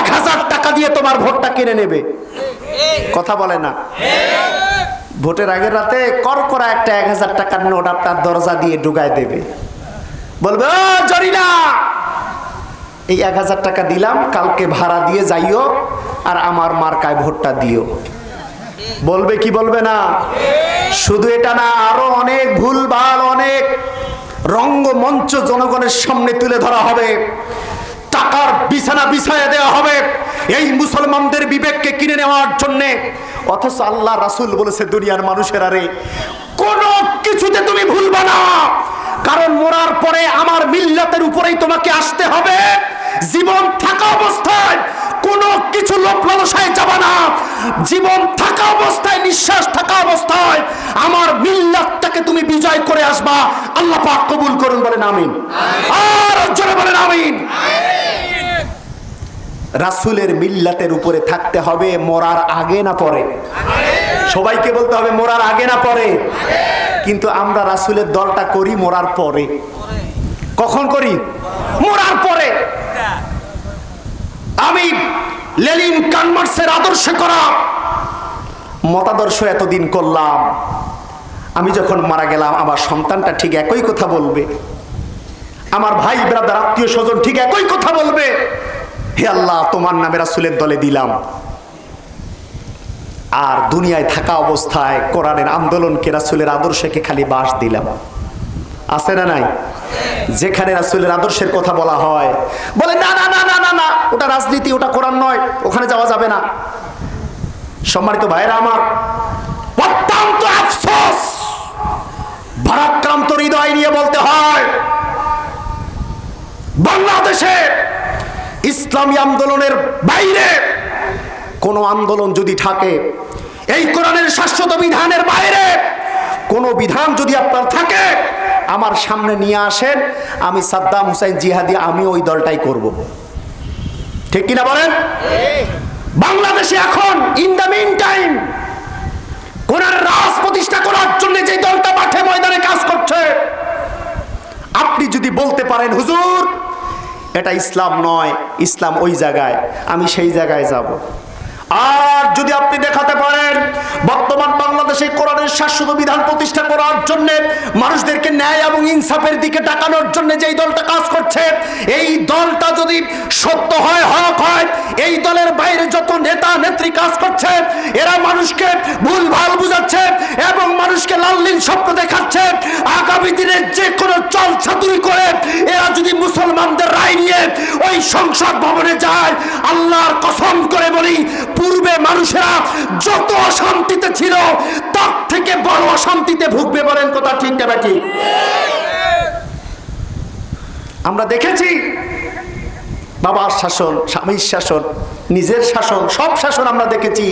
1000 টাকা দিয়ে তোমার ভোটটা কিনে নেবে। কথা বলে না? ভোটের আগের রাতে করকরা একটা 1000 টাকার নোট আপনার দরজা দিয়ে ঢুকায় দেবে, বলবে ও জরিনা, এই 1000 টাকা দিলাম, কালকে ভাড়া দিয়ে যাইও আর আমার মার্কায় ভোটটা দিও। বলবে কি বলবে না? শুধু এটা না, আরো অনেক ভুলভাল, অনেক রঙ্গমঞ্চ জনগণের সামনে তুলে ধরা হবে, টাকার বিছানা বিছায়া দেওয়া হবে এই মুসলমানদের বিবেককে কিনে নেওয়ার জন্যে। অথচ আল্লাহ রাসূল বলেছে, দুনিয়ার মানুষেরা রে, কোনো কিছুতে তুমি ভুলবা না, কারণ মরার পরে আমার মিল্লাতের উপরেই তোমাকে আসতে হবে। জীবন থাকা অবস্থায় কোনো কিছু লোভ লালসায় যাবে না। জীবন থাকা অবস্থায়, নিঃশ্বাস থাকা অবস্থায় আমার মিল্লাতটাকে তুমি বিজয় করে আসবা। আল্লাহ পাক কবুল করুন, বলেন আমিন। আর জোরে বলেন আমিন। রাসূলের মিল্লাতের উপরে থাকতে হবে, মরার আগে না পরে। সবাইকে বলতে হবে মরার আগে না পরে। কিন্তু আমরা রাসূলের দলটা করি মরার পরে। কখন করি? মরার পরে। আমি লেনিন কালমার্ক্সের আদর্শে করা মতাদর্শ এতদিন করলাম, আমি যখন মারা গেলাম আমার সন্তানটা ঠিক একই কথা বলবে, আমার ভাই ব্রাদার আত্মীয় স্বজন ঠিক একই কথা বলবে, হে আল্লাহ, তোমার নামে রাসূলের দলে দিলাম। আর দুনিয়ায় থাকা অবস্থায় কোরআনের আন্দোলনকে, রাসূলের আদর্শকে খালি বাস দিলাম। আছে না নাই? যেখানে রাসূলের আদর্শের কথা বলা হয়, বলে না না না না না না, ওটা রাজনীতি, ওটা কোরআন নয়, ওখানে যাওয়া যাবে না। সম্মানিত ভাইরা আমার, অত্যন্ত আফসোস, ভারাক্রান্ত হৃদয় নিয়ে বলতে হয়, বাংলাদেশে ইসলামী আন্দোলনের বাইরে কোন আন্দোলন যদি থাকে, এই কোরআনের শাশ্বত বিধানের বাইরে কোন বিধান যদি আপনার থাকে, আমার সামনে নিয়ে আসেন, আমি সাদ্দাম হুসাইন জিহাদি, আমি ওই দলটাই করব। ঠিক কিনা বলেন? বাংলাদেশে এখন ইন দ্য মিন টাইম কোরআনের রাজ প্রতিষ্ঠা করার জন্য যে দলটা মাঠে ময়দানে কাজ করছে, আপনি যদি বলতে পারেন হুজুর এটা ইসলাম নয়, ইসলাম ওই জায়গায়, আমি সেই জায়গায় যাব। আর যদি আপনি দেখাতে পারেন বর্তমান বাংলাদেশে কোরআনের শাশ্বত বিধান প্রতিষ্ঠা করার জন্য, মানুষদেরকে ন্যায় এবং ইনসাফের দিকে ডাকানোর জন্য যেই দলটা কাজ করছে, এই দলটা যদি সত্য হয়, হক হয়, এই দলের বাইরে যত নেতা নেত্রী কাজ করছে, এরা মানুষকে ভুলভাল বুঝাচ্ছে এবং মানুষকে লাল-নীল স্বপ্ন দেখাচ্ছে, আগামী দিনে যে কোনো চল ছাতুরি করে এরা যদি মুসলমানদের রায় নিয়ে ওই সংসদ ভবনে যায়, আল্লাহর কসম করে বলি, পূর্বে মানুষেরা যত অশান্তিতে ছিল তার থেকে বড় অশান্তিতে ভুগবে। বলেন কথা ঠিক না বাকি? আমরা দেখেছি বাবার শাসন, স্বামীর শাসন, নিজের শাসন, সব শাসন আমরা দেখেছি,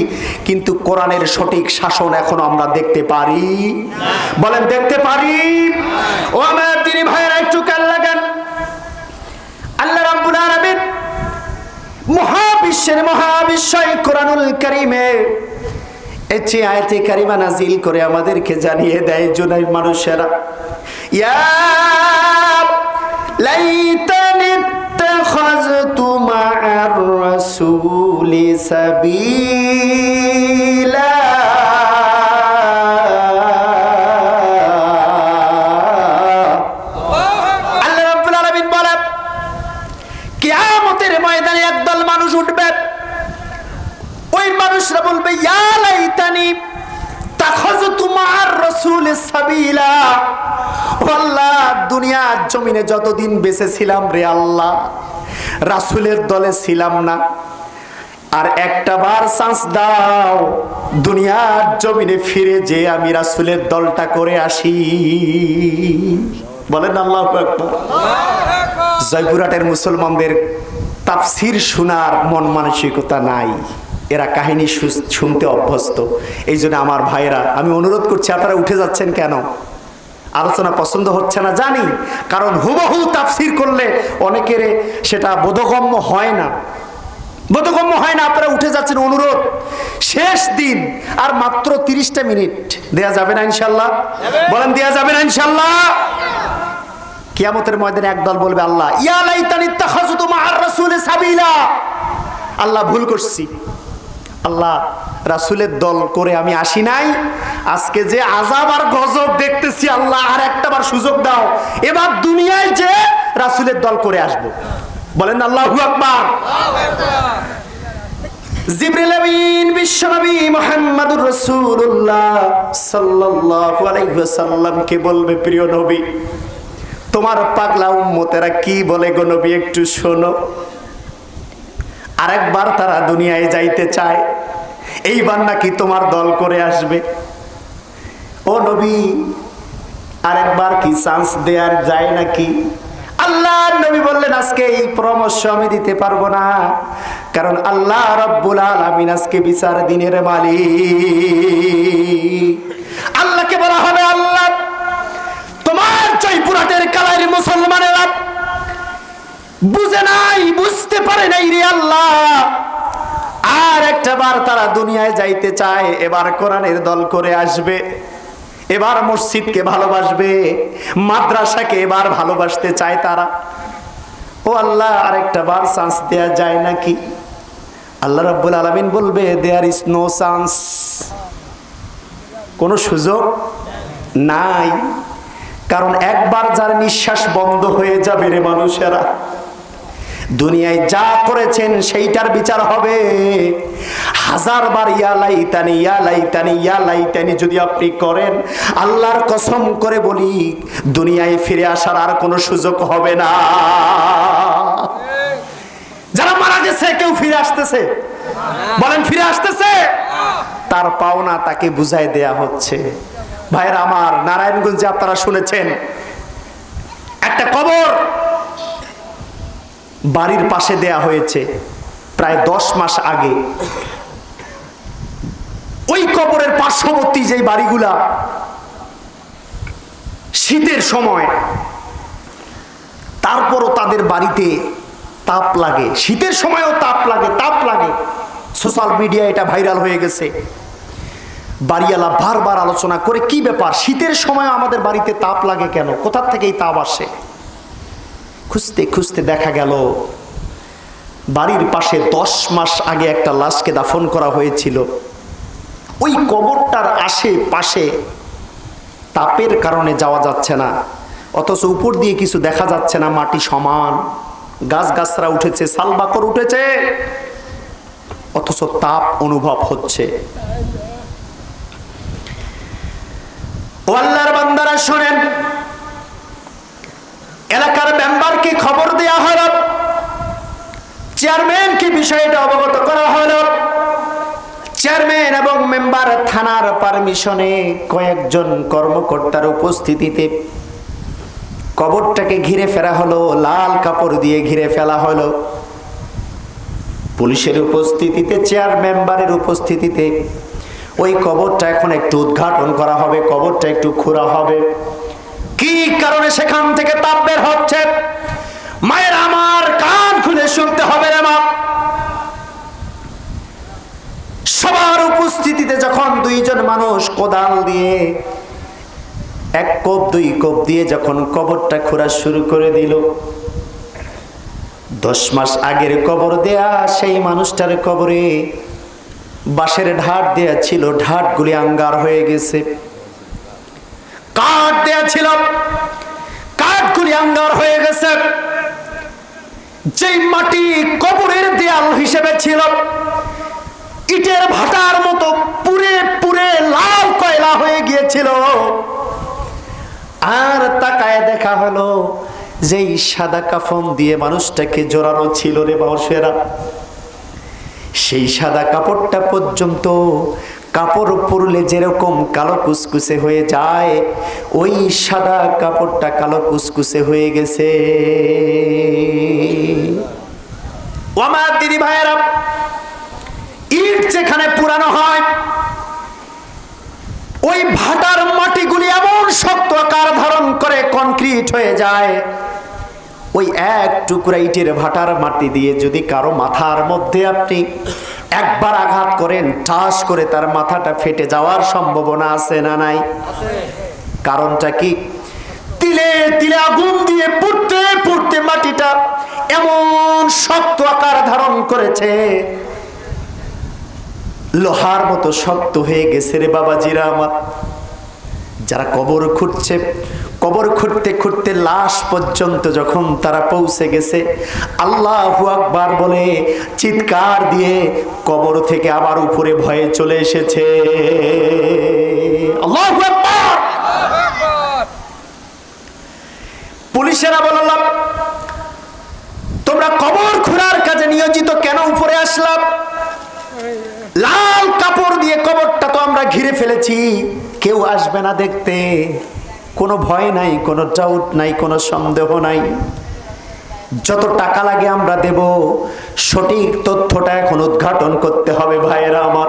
কিন্তু কোরআনের সঠিক শাসন এখনো আমরা দেখতে পারি? বলেন দেখতে পারি? ও আমার দিনী ভাইয়েরা, একটু খেয়াল রাখেন, আল্লাহ রাব্বুল আলামিন মহাবিশ্বের মহাবিশ্বই কোরআনুল কারীমে এটি আয়াতে কারিমা নাজিল করে আমাদেরকে জানিয়ে দেয়, জুনাই মানুষেরা, ইয়া লাইতানি ইত্তাখাযতু মা'আর রাসূলি সাবিলা, কিয়ামতের ময়দানে একদল মানুষ উঠবে, ওই মানুষরা বলবে ইয়া লাইতানি তাখাযতু মা'আর রাসূল সাবিলা। আল্লাহ, দুনিয়ার জমিনে যতদিন বেঁচে ছিলাম রে আল্লাহ, রাসূলের দলে ছিলাম না, আর একটা বার চান্স দাও, দুনিয়ার জমিনে ফিরে যে আমি রাসূলের দলটা করে আসি। বলেন আল্লাহু আকবার। জয়পুরহাটের মুসলমানদের তাফসীর শোনার মন মানসিকতা নাই, এরা কাহিনী শুনতে অভ্যস্ত। এই জন্য আমার ভাইরা, আমি অনুরোধ করছি, আপনারা উঠে যাচ্ছেন কেন? আলোচনা পছন্দ হচ্ছে না জানি, কারণ হুবহু তাফসীর করলে অনেকের সেটা বোধগম্য হয় না, বোধগম্য হয় না। আপনারা উঠে যাচ্ছেন, অনুরোধ, শেষ দিন, আর মাত্র 30টা মিনিট দেয়া যাবে না ইনশাল্লাহ? বলেন দেয়া যাবে না ইনশাল্লাহ? কিয়ামতের ময়দানে একদল বলবে আল্লাহ ইয়া লাইতানি ইত্তাখাযতু মা'আর রাসূলি সাবিলা। আল্লাহ, ভুল করছি আল্লাহ, রাসূলের দল করে আমি আসি নাই, আজকে যে আযাব আর গজব দেখতেছি আল্লাহ, আর একটাবার সুযোগ দাও, এবার দুনিয়ায় যে রাসূলের দল করে আসব। বলেন আল্লাহু আকবার। জিবরিল আমিন বিশ্বনবী মুহাম্মদুর রাসূলুল্লাহ সাল্লাল্লাহু আলাইহি ওয়াসাল্লামকে বলবে, প্রিয় নবী, তোমার পাগলা উম্মতেরা কি বলে গো নবী, একটু শোনো। আরেকবার তারা দুনিয়ায় যাইতে চায়, এইবার নাকি তোমার দল করে আসবে। ও নবী, আরেকবার কি চান্স দেওয়ার যায় নাকি? আল্লাহ নবী বললেন, আজকে এই পরামর্শ আমি দিতে পারবো না, কারণ আল্লাহ রাব্বুল আলামিন আজকে বিচার দিনের মালিক। আল্লাহকে বলা হবে, আল্লাহ, তোমার জয়পুরহাটের কালারি মুসলমানেরা বুঝে নাই, বুঝতে পারে নাই রে আল্লাহ, আর একটা বার তারা দুনিয়ায় যাইতে চায়, এবার কোরআনের দল করে আসবে, এবার মসজিদকে ভালোবাসবে, মাদ্রাসাকে এবার ভালোবাসতে চায় তারা। ও আল্লাহ, আরেকটা বার চান্স দেয়া যায় নাকি? আল্লাহ রাব্বুল আলামিন বলবে, দেয়ার ইজ নো চান্স, কোনো সুযোগ নাই, কারণ একবার যার নিঃশ্বাস বন্ধ হয়ে যাবে রে মানুষেরা, দুনিয়ায় যা করেছেন সেইটার বিচার হবে। হাজারবার ইয়া লাইতানি ইয়া লাইতানি ইয়া লাইতানি যদি আপনি করেন, আল্লাহর কসম করে বলি, দুনিয়ায় ফিরে আসার আর কোনো সুযোগ হবে না। যারা মারা গেছে কেউ ফিরে আসতেছে? বলেন ফিরে আসতেছে? তার পাওনা তাকে বুঝাই দেয়া হচ্ছে। ভাইরা আমার, নারায়ণগঞ্জে আপনারা শুনেছেন একটা কবর বাড়ির পাশে দেয়া হয়েছে প্রায় 10 মাস আগে। ওই কবরের পার্শ্ববর্তী যে বাড়িগুলা শীতের সময়, তারপরও তাদের বাড়িতে তাপ লাগে, শীতের সময়ও তাপ লাগে। সোশ্যাল মিডিয়ায় এটা ভাইরাল হয়ে গেছে। বাড়িওয়ালা বারবার আলোচনা করে, কি ব্যাপার, শীতের সময় আমাদের বাড়িতে তাপ লাগে কেন, কোথা থেকে এই তাপ আসে? খুঁজতে খুঁজতে দেখা গেল বাড়ির পাশে 10 মাস আগে একটা লাশকে দাফন করা হয়েছিল। ওই কবরটার আশেপাশে তাপের কারণে যাওয়া যাচ্ছে না, অথচ উপর দিয়ে কিছু দেখা যাচ্ছে না, মাটি সমান, গাছগাছরা উঠেছে, শালবাকর উঠেছে, অথচ তাপ অনুভব হচ্ছে। ও আল্লাহর বান্দারা শোনেন, এলাকার মেম্বারকে খবর দেয়া হলো, চেয়ারম্যানকে বিষয়টা অবগত করা হলো। চেয়ারম্যান এবং মেম্বার থানার পারমিশনে কয়েকজন কর্মকর্তার উপস্থিতিতে কবরটাকে ঘিরে ফেলা হলো, লাল কাপড় দিয়ে ঘিরে ফেলা হলো। পুলিশের উপস্থিতিতে, চেয়ার মেম্বারের উপস্থিতিতে ওই কবরটা এখন একটু উদ্ঘাটন করা হবে, কবরটা একটু খোঁড়া হবে। কি কারণে সেখান থেকে তাপ বের হচ্ছে, মায়ের আমার কান খুলে শুনতে হবে রে মা। সবার উপস্থিতিতে যখন 2 জন মানুষ কোদাল দিয়ে 1 কোপ 2 কোপ দিয়ে যখন কবরটা খোঁড়া শুরু করে দিল, 10 মাস আগের কবর দেয়া সেই মানুষটার কবরে বাঁশের ঢাট দেয়া ছিল, ঢাটগুলি আঙ্গার হয়ে গেছে। কাঠ দেয়া ছিল, কাঠগুলি আঙ্গার হয়ে গেছে। যেই মাটি কবরের দেয়াল হিসেবে ছিল, ইটের ভাটার মতো পুড়ে পুড়ে লাল কয়লা হয়ে গিয়েছিল। আর তাকায় দেখা হলো যেই সাদা কাফন দিয়ে মানুষটাকে জড়ানো ছিল রে বাউসেরা, সেই সাদা কাপড়টা পর্যন্ত, কাপড় পরলে যেরকম কালো কুসকুসে হয়ে যায়, ওই সাদা কাপড়টা কালো কুসকুসে হয়ে গেছে। ও আমার দিদি ভাইয়েরা, ইট যেখানে পুরানো হয়, ওই ভাটার মাটিগুলি এমন শক্ত আকার ধারণ করে কনক্রিট হয়ে যায়। ওই এক টুকরা ইটের ভাটার মাটি দিয়ে যদি কারো মাথার মধ্যে আপনি একবার আঘাত করেন, ঠাস করে তার মাথাটা ফেটে যাওয়ার সম্ভাবনা আছে না নাই? কারণটা কি? তিলে তিলে আগুন দিয়ে পুড়তে পুড়তে মাটিটা এমন শক্ত আকার ধারণ করেছে, লোহার মতো শক্ত হয়ে গেছে রে বাবাজিরা আমার। যারা কবর খুঁড়ছে, কবর খুঁড়তে খুঁড়তে লাশ পর্যন্ত যখন তারা পৌঁছে গেছে, আল্লাহু আকবার বলে চিৎকার দিয়ে কবর থেকে আবার উপরে ভয়ে চলে এসেছে। আল্লাহু আকবার। পুলিশেরা বলল, তোমরা কবর খোঁড়ার কাজে নিয়োজিত, কেন উপরে আসলাম? লাল কাপড় দিয়ে কবরটা তো আমরা ঘিরে ফেলেছি, কেউ আসবে না দেখতে, কোনো ভয় নাই, কোনো ডাউট নাই, কোনো সন্দেহ নাই। যত টাকা লাগে আমরা দেব, সঠিক তথ্যটা এখন উদ্ঘাটন করতে হবে ভাইয়েরা আমার।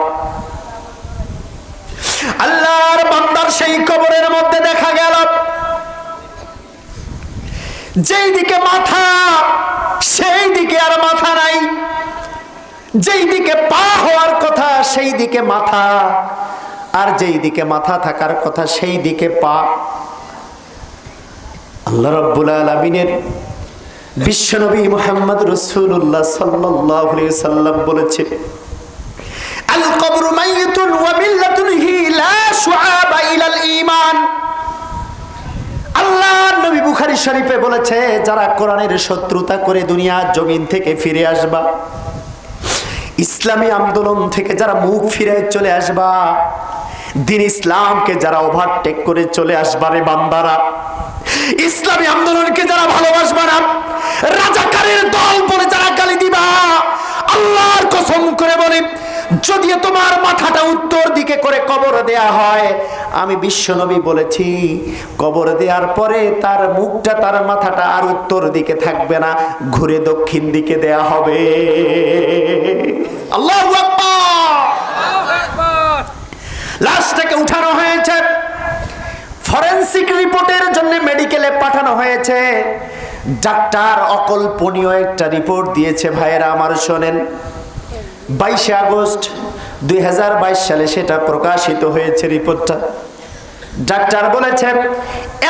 আল্লাহর বান্দার সেই কবরের মধ্যে দেখা গেল যেই দিকে মাথা সেই দিকে আর মাথা নাই, যেই দিকে পা হওয়ার কথা সেই দিকে মাথা, আর যেই দিকে মাথা থাকার কথা সেই দিকে পা। আল্লাহ রাব্বুল আলামিনের বিশ্বনবী মুহাম্মদ রাসূলুল্লাহ সাল্লাল্লাহু আলাইহি সাল্লাম বলেছে, আল কবরু মাইতুন ওয়া মিল্লাতুহি লা শুআবা ইলাল ঈমান। আল্লাহ নবী বুখারী শরীফে বলেছে, যারা কোরআনের শত্রুতা করে দুনিয়ার জমিন থেকে ফিরে আসবা, ইসলামী আন্দোলন থেকে যারা মুখ ফিরে চলে আসবা, দিন ইসলামকে যারা ওভারটেক করে চলে আসবা রে বান্দারা, ইসলামী আন্দোলনকে যারা ভালোবাসবা না, রাজাকারের দল বলে যারা গালি দিবা, আল্লাহর কসম করে বলি, যদি তোমার মাথাটা উত্তর দিকে করে কবর দেয়া হয়, আমি বিশ্বনবী বলেছি, কবর দেওয়ার পরে তার মুখটা, তার মাথাটা আর উত্তর দিকে থাকবে না, ঘুরে দক্ষিণ দিকে দেয়া হবে। আল্লাহু আকবার। লাশটাকে উঠানো হয়েছে, ফরেনসিক রিপোর্টের জন্য মেডিকেলে পাঠানো হয়েছে। ডাক্তার অকল্পনীয় একটা রিপোর্ট দিয়েছে ভাইয়েরা আমার, শোনেন। 22 আগস্ট 2022 সালে সেটা প্রকাশিত হয়েছে রিপোর্টটা। ডাক্তার বলেছে,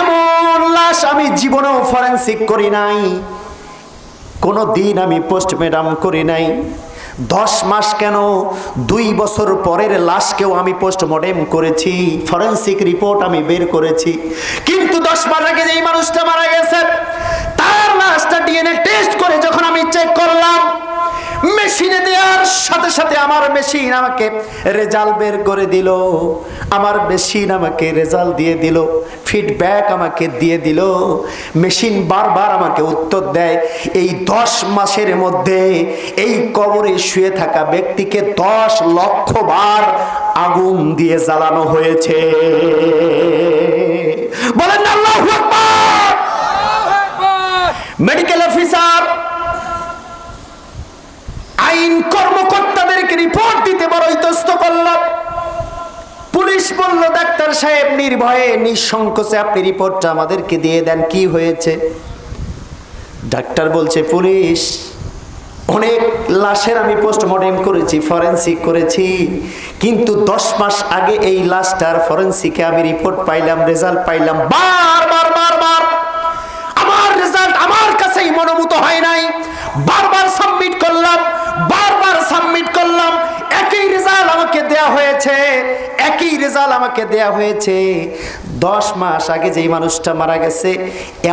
এমন লাশ আমি জীবনেও ফরেনসিক করি নাই, কোনো দিন আমি পোস্টমর্টম করি নাই। 10 মাস কেন, 2 বছর পরের লাশকেও আমি পোস্টমর্টেম করেছি, ফরেনসিক রিপোর্ট আমি বের করেছি। কিন্তু 10 মাস আগে যেই মানুষটা মারা গেছে, তার লাশটা ডিএনএ টেস্ট করে যখন আমি চেক করলাম, মেশিনে দেওয়ার সাথে সাথে আমার মেশিন আমাকে রেজাল্ট বের করে দিল, আমার মেশিন আমাকে রেজাল্ট দিয়ে দিল, ফিডব্যাক আমাকে দিয়ে দিল। মেশিন বারবার আমাকে উত্তর দেয়, এই 10 মাসের মধ্যে এই কবরে শুয়ে থাকা ব্যক্তিকে 10 লক্ষ বার আগুন দিয়ে জ্বালানো হয়েছে। বলেন না আল্লাহু আকবার। মেডিকেল অফিসার আইন কর্মকর্তাদেরকে রিপোর্ট দিতে বড় ইতস্ত করল। পুলিশ বলল, ডাক্তার সাহেব নির্ভয়ে নিঃসংকোচে আপনি রিপোর্টটা আমাদেরকে দিয়ে দেন, কি হয়েছে? ডাক্তার বলছে, পুলিশ, অনেক লাশের আমি পোস্টমর্টেম করেছি, ফরেনসিক করেছি, কিন্তু 10 মাস আগে এই লাশটার ফরেনসিকে আমি রিপোর্ট পাইলাম, রেজাল্ট পাইলাম, বারবার বারবার আমার রেজাল্ট আমার কাছেই মনোভূত হয় নাই, বারবার সাবমিট করলাম, বারবার সাবমিট করলাম, একই রেজাল্ট আমাকে দেয়া হয়েছে, একই রেজাল্ট আমাকে দেয়া হয়েছে। 10 মাস আগে যেই মানুষটা মারা গেছে,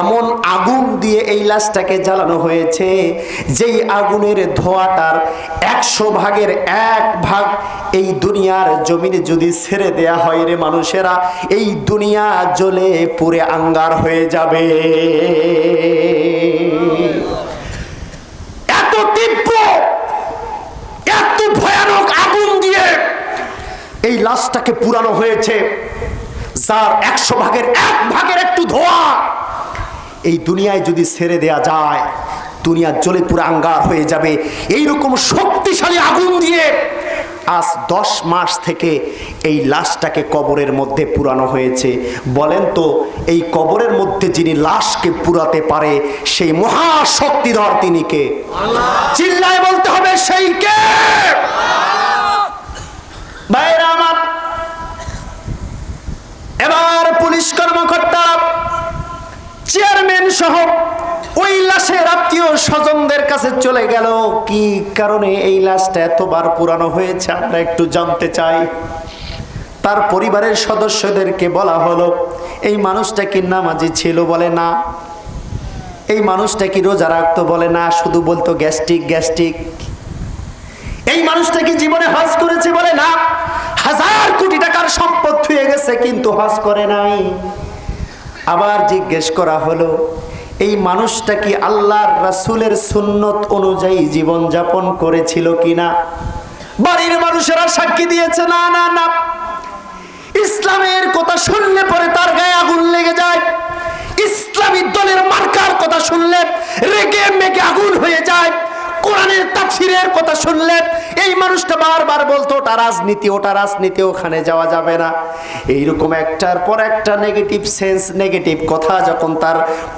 এমন আগুন দিয়ে এই লাশটাকে জ্বালানো হয়েছে যেই আগুনের ধোঁয়াটার 100 ভাগের 1 ভাগ এই দুনিয়ার জমিনে যদি ছেড়ে দেয়া হয় রে মানুষেরা, এই দুনিয়া জ্বলে পুড়ে আঙ্গার হয়ে যাবে। এত তীব্র, এত ভয়ানক আগুন দিয়ে এই লাশটাকে পুরানো হয়েছে, যার 100 ভাগের 1 ভাগের একটু ধোঁয়া এই দুনিয়ায় যদি ছেড়ে দেয়া যায়, দুনিয়া জ্বলে পুরো আঙ্গার হয়ে যাবে। এইরকম শক্তিশালী আগুন দিয়ে আজ 10 মাস থেকে এই লাশটাকে কবরের মধ্যে পুরানো হয়েছে। বলেন তো, এই কবরের মধ্যে যিনি লাশকে পুরাতে পারে সেই মহাশক্তিধর তিনি কে? চিল্লায় বলতে হবে সেই কে? ভাইরা আমার, এবার পুলিশ কর্মকর্তা, চেয়ারম্যান সহ ওই লাশের আত্মীয় স্বজনদের কাছে চলে গেল। কি কারণে এই লাশটা এতবার পুরানো হয়েছে আমরা একটু জানতে চাই। তার পরিবারের সদস্যদেরকে বলা হলো, এই মানুষটা কি নামাজি ছিল? বলে না। এই মানুষটা কি রোজা রাখতো? বলে না, শুধু বলতো গ্যাস্ট্রিক গ্যাস্ট্রিক। এই মানুষটা কি জীবনে হজ করেছে? বলে না। 1000 কোটি টাকার সম্পদ হয়ে গেছে কিন্তু হজ করে নাই। আবার জিজ্ঞেস করা হলো, এই মানুষটা কি আল্লাহর রাসূলের সুন্নত অনুযায়ী জীবন যাপন করেছিল কিনা? বাড়ির মানুষেরা সাক্ষী দিয়েছে না না না। ইসলামের কথা শুনলে পরে তার গায়ে আগুন লেগে যায়। ইসলামী দলের মার্কার কথা শুনলে রেগে মেগে আগুন হয়ে যায়। কোরআনের তাফসীরের কথা শুনলে এই মানুষটা বারবার বলতো ওটা রাজনীতি, ওটা রাজনীতি, ওখানে যাওয়া যাবে না। এইরকম একটার পর একটা নেগেটিভ কথা যখন তার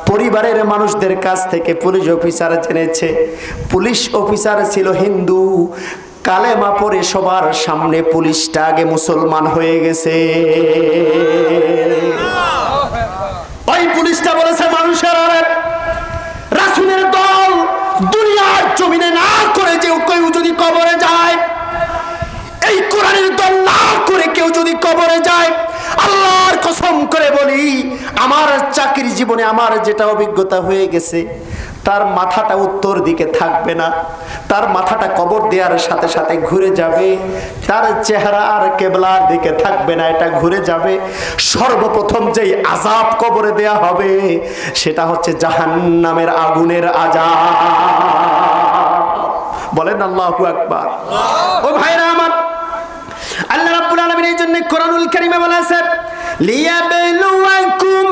পরিবারের মানুষদের কাছ থেকে পুলিশ অফিসার জেনেছে, পুলিশ অফিসার ছিল হিন্দু, কালেমা পড়ে সবার সামনে পুলিশটা আগে মুসলমান হয়ে গেছে। ওই পুলিশটা বলেছে, মানুষের রাসূলের দল দুনিয়ার জমিনে না করে যে কেউ যদি কবরে যায়, এই কোরআনের দল না করে কেউ যদি কবরে যায়, আল্লাহর কসম করে বলি, আমার চাকরি জীবনে আমার যেটা অভিজ্ঞতা হয়ে গেছে, তার মাথাটা উত্তর দিকে থাকবে না, তার মাথাটা কবর দেওয়ার সাথে সাথে ঘুরে যাবে, তার চেহারা আর কেবলার দিকে থাকবে না, এটা ঘুরে যাবে। সর্বপ্রথম যেই আযাব কবরে দেয়া হবে সেটা হচ্ছে জাহান্নামের আগুনের আযাব। বলেন আল্লাহু আকবার। ও ভাইরা আমার, আল্লাহ রাব্বুল আলামিন এই জন্য কোরআনুল কারীমে বলেছেন, লিয়াবলুয়াকুম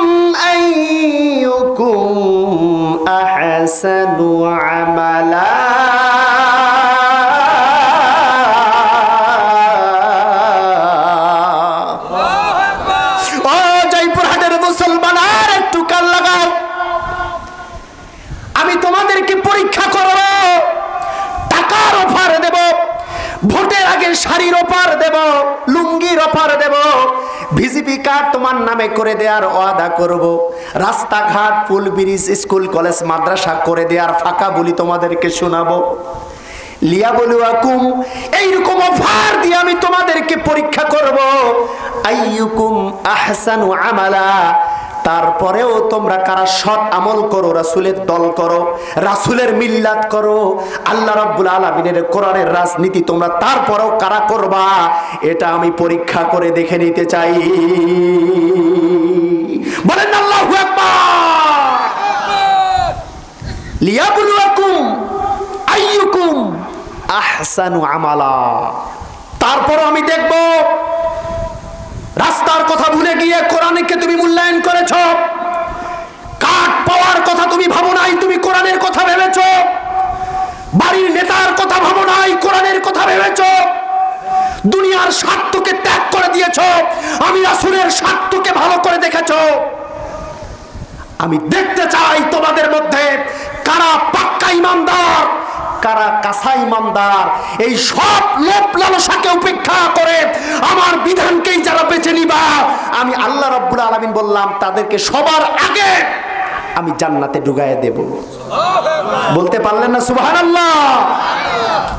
আইয়ুকুম আহসানু আমালা। ও জয়পুরহাটের মুসলমান, আর একটু কান লাগাও, আমি তোমাদেরকে পরীক্ষা করব, টাকার অফার দেব, ভোটের আগে শাড়ির অফার দেব, লুঙ্গির অফার দেব, ভিজিপি কার্ড তোমার নামে করে দেওয়ার ওয়াদা করব, রাস্তাঘাট পুল ব্রিজ স্কুল কলেজ মাদ্রাসা করে দেওয়ার ফাঁকা বলি তোমাদেরকে শোনাবো। লিয়াবলুয়াকুম, এইরকম অফার দিয়ে আমি তোমাদেরকে পরীক্ষা করব। আইয়ুকুম আহসানু আমালা, তারপরেও তোমরা কারা সৎ আমল করো, রাসূলের দল করো, রাসূলের মিল্লাত করো, আল্লাহ রাব্বুল আলামিনের কোরআনের রাজনীতি তোমরা তারপরেও কারা করবা, এটা আমি পরীক্ষা করে দেখে নিতে চাই। বলেন আল্লাহু আকবার। লিয়াবলুয়াকুম আইয়ুকুম আহসানু আমালা, তারপরও আমি দেখব। রাস্তার কথা ভুলে গিয়ে কোরআনকে তুমি মূল্যায়ন করেছ, কাঠ পাওয়ার কথা তুমি ভাবো নাই, তুমি কোরআনের কথা ভেবেছ, বাড়ির নেতার কথা ভাবো নাই, কোরআনের কথা ভেবেছ, দুনিয়ার স্বার্থকে ত্যাগ করে দিয়েছ, আমি রাসূলের স্বার্থকে ভালো করে দেখেছ। আমি দেখতে চাই তোমাদের মধ্যে কারা পাক্কা ইমানদার, কারা কাঁচা ইমানদার। এই সব লোভ লালসাকে উপেক্ষা করে আমার বিধানকেই যারা বেছে নিবা, আমি আল্লাহ রাব্বুল আলামিন বললাম তাদেরকে সবার আগে আমি জান্নাতে ঢুকায়ে দেব। বলতে পারলেন না সুবহানাল্লাহ?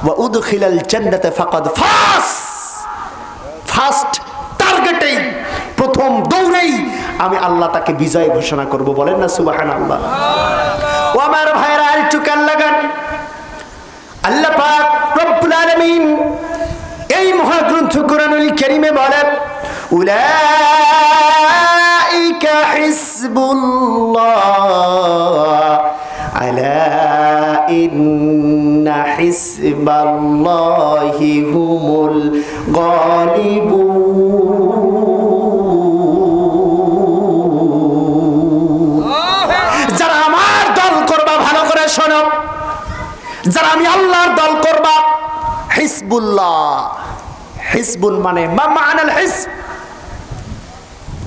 ওয়া উদখিলাল জান্নাতা ফাকাদ ফাস, ফার্স্ট টার্গেটেই, প্রথম দৌড়েই আমি আল্লাহ তাকে বিজয় ঘোষণা করব। বলেন না সুবহানাল্লাহ। ও আমার ভাইরা, একটু কান লাগান। আল্লাহ পাক রব্বুল আলামিন এই মহাগ্রন্থ কোরআনুল কারীমে বলেন, উলাইকা হিজবুল্লাহ আলা ইন্না হিজবাল্লাহি হুমুল গালিবুন। যারা আমার দল করবা, ভালো করে শোনো, যারা আমি আল্লাহর দল করবা, হিজবুল্লাহ, হিজবুন মানে মা মা'নাল হিজব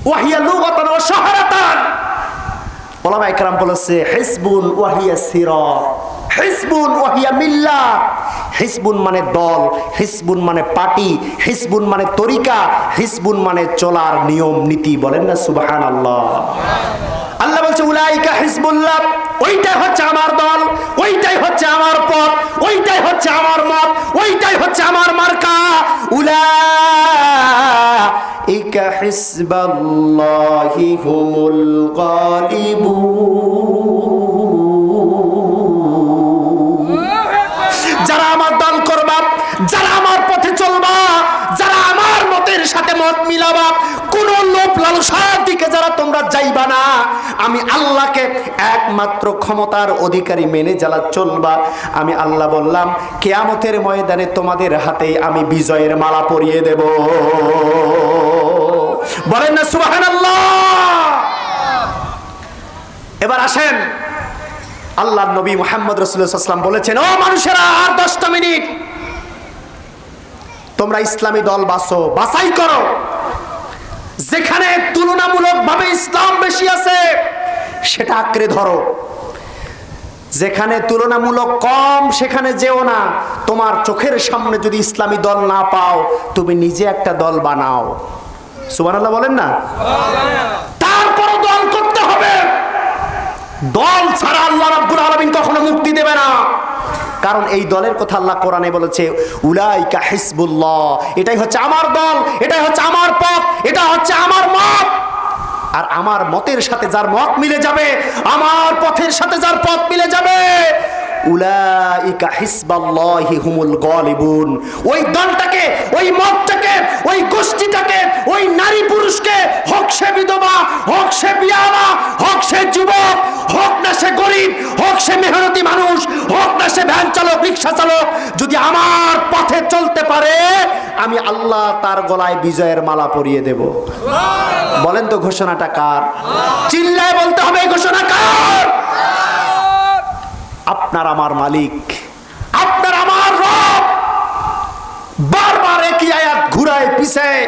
ওয়া হিয়া লুগাতান ওয়া শাহরাতান। ওলামা ইকরাম বলেছে হিজবুন ওয়া হিয়া সিরাত, হিজবুন ওয়া হিয়া মিল্লাহ। হিজবুন মানে দল, হিজবুন মানে পার্টি, হিজবুন মানে তরিকা, হিজবুন মানে চলার নিয়ম নীতি। বলেন না সুবহানাল্লাহ। আল্লাহ বলছে উলাইকা হিজবুল্লাহ, ওইটাই হচ্ছে আমার দল, ওইটাই হচ্ছে আমার পথ, ওইটাই হচ্ছে আমার মত, ওইটাই হচ্ছে আমার মার্কা। উলাইকা হিজবাল্লাহি হুমুল গালিবুন। যারা আমার দল করবা, যারা আমার পথে চলবা, যারা আমার মতের সাথে মত মিলাবা, কোন লোভ লালসার দিকে যারা তোমরা যাইবা না, আমি আল্লাহকে একমাত্র ক্ষমতার অধিকারী মেনে যারা চলবা, আমি আল্লাহ বললাম কিয়ামতের ময়দানে তোমাদের হাতেই আমি বিজয়ের মালা পরিয়ে দেব। বলেন না সুবহানাল্লাহ। এবার আসেন, আল্লাহর নবী মুহাম্মদ রাসূলুল্লাহ সাল্লাল্লাহু আলাইহি ওয়াসাল্লাম বলেছেন, ও মানুষেরা, আর 10টা মিনিট তোমরা ইসলামী দল বাছাই করো। যেখানে তুলনামূলকভাবে ইসলাম বেশি আছে সেটা আঁকড়ে ধরো, যেখানে তুলনামূলক কম সেখানে যেও না। তোমার চোখের সামনে যদি ইসলামী দল না পাও, তুমি নিজে একটা দল বানাও। সুবহানাল্লাহ বলেন না। তারপর দল করতে হবে। দল ছাড়া আল্লাহ রাব্বুল আলামিন কখনো মুক্তি দেবে না। কারণ এই দলের কথা আল্লাহ কোরআনে বলেছে, উলাইকা হিজবুল্লাহ, এটাই হচ্ছে আমার দল, এটাই হচ্ছে আমার পথ, এটা হচ্ছে আমার মত। আর আমার মতের সাথে যার মত মিলে যাবে, আমার পথের সাথে যার পথ মিলে যাবে, উলাইকা হিজবাল্লাহি হুমুল গালিবুন। ওই দলটাকে, ওই মতটাকে, ওই গোষ্ঠীটাকে, ওই নারী পুরুষকে, হোক সে বিধবা, হোক সে বিয়ানা, হোক সে যুবক, হোক না সে গরিব, হোক সে মেহনতি মানুষ, হোক না সে ভ্যান চালক, রিক্সা চালক, যদি আমার পথে চলতে পারে, আমি আল্লাহ তার গলায় বিজয়ের মালা পরিয়ে দেব। বলেন তো ঘোষণাটা কার? চিল্লায় বলতে হবে এই ঘোষণা কার? আপনার আমার মালিক, আপনার আমার রব। বারবার একই আয়াত ঘুরায় পিছায়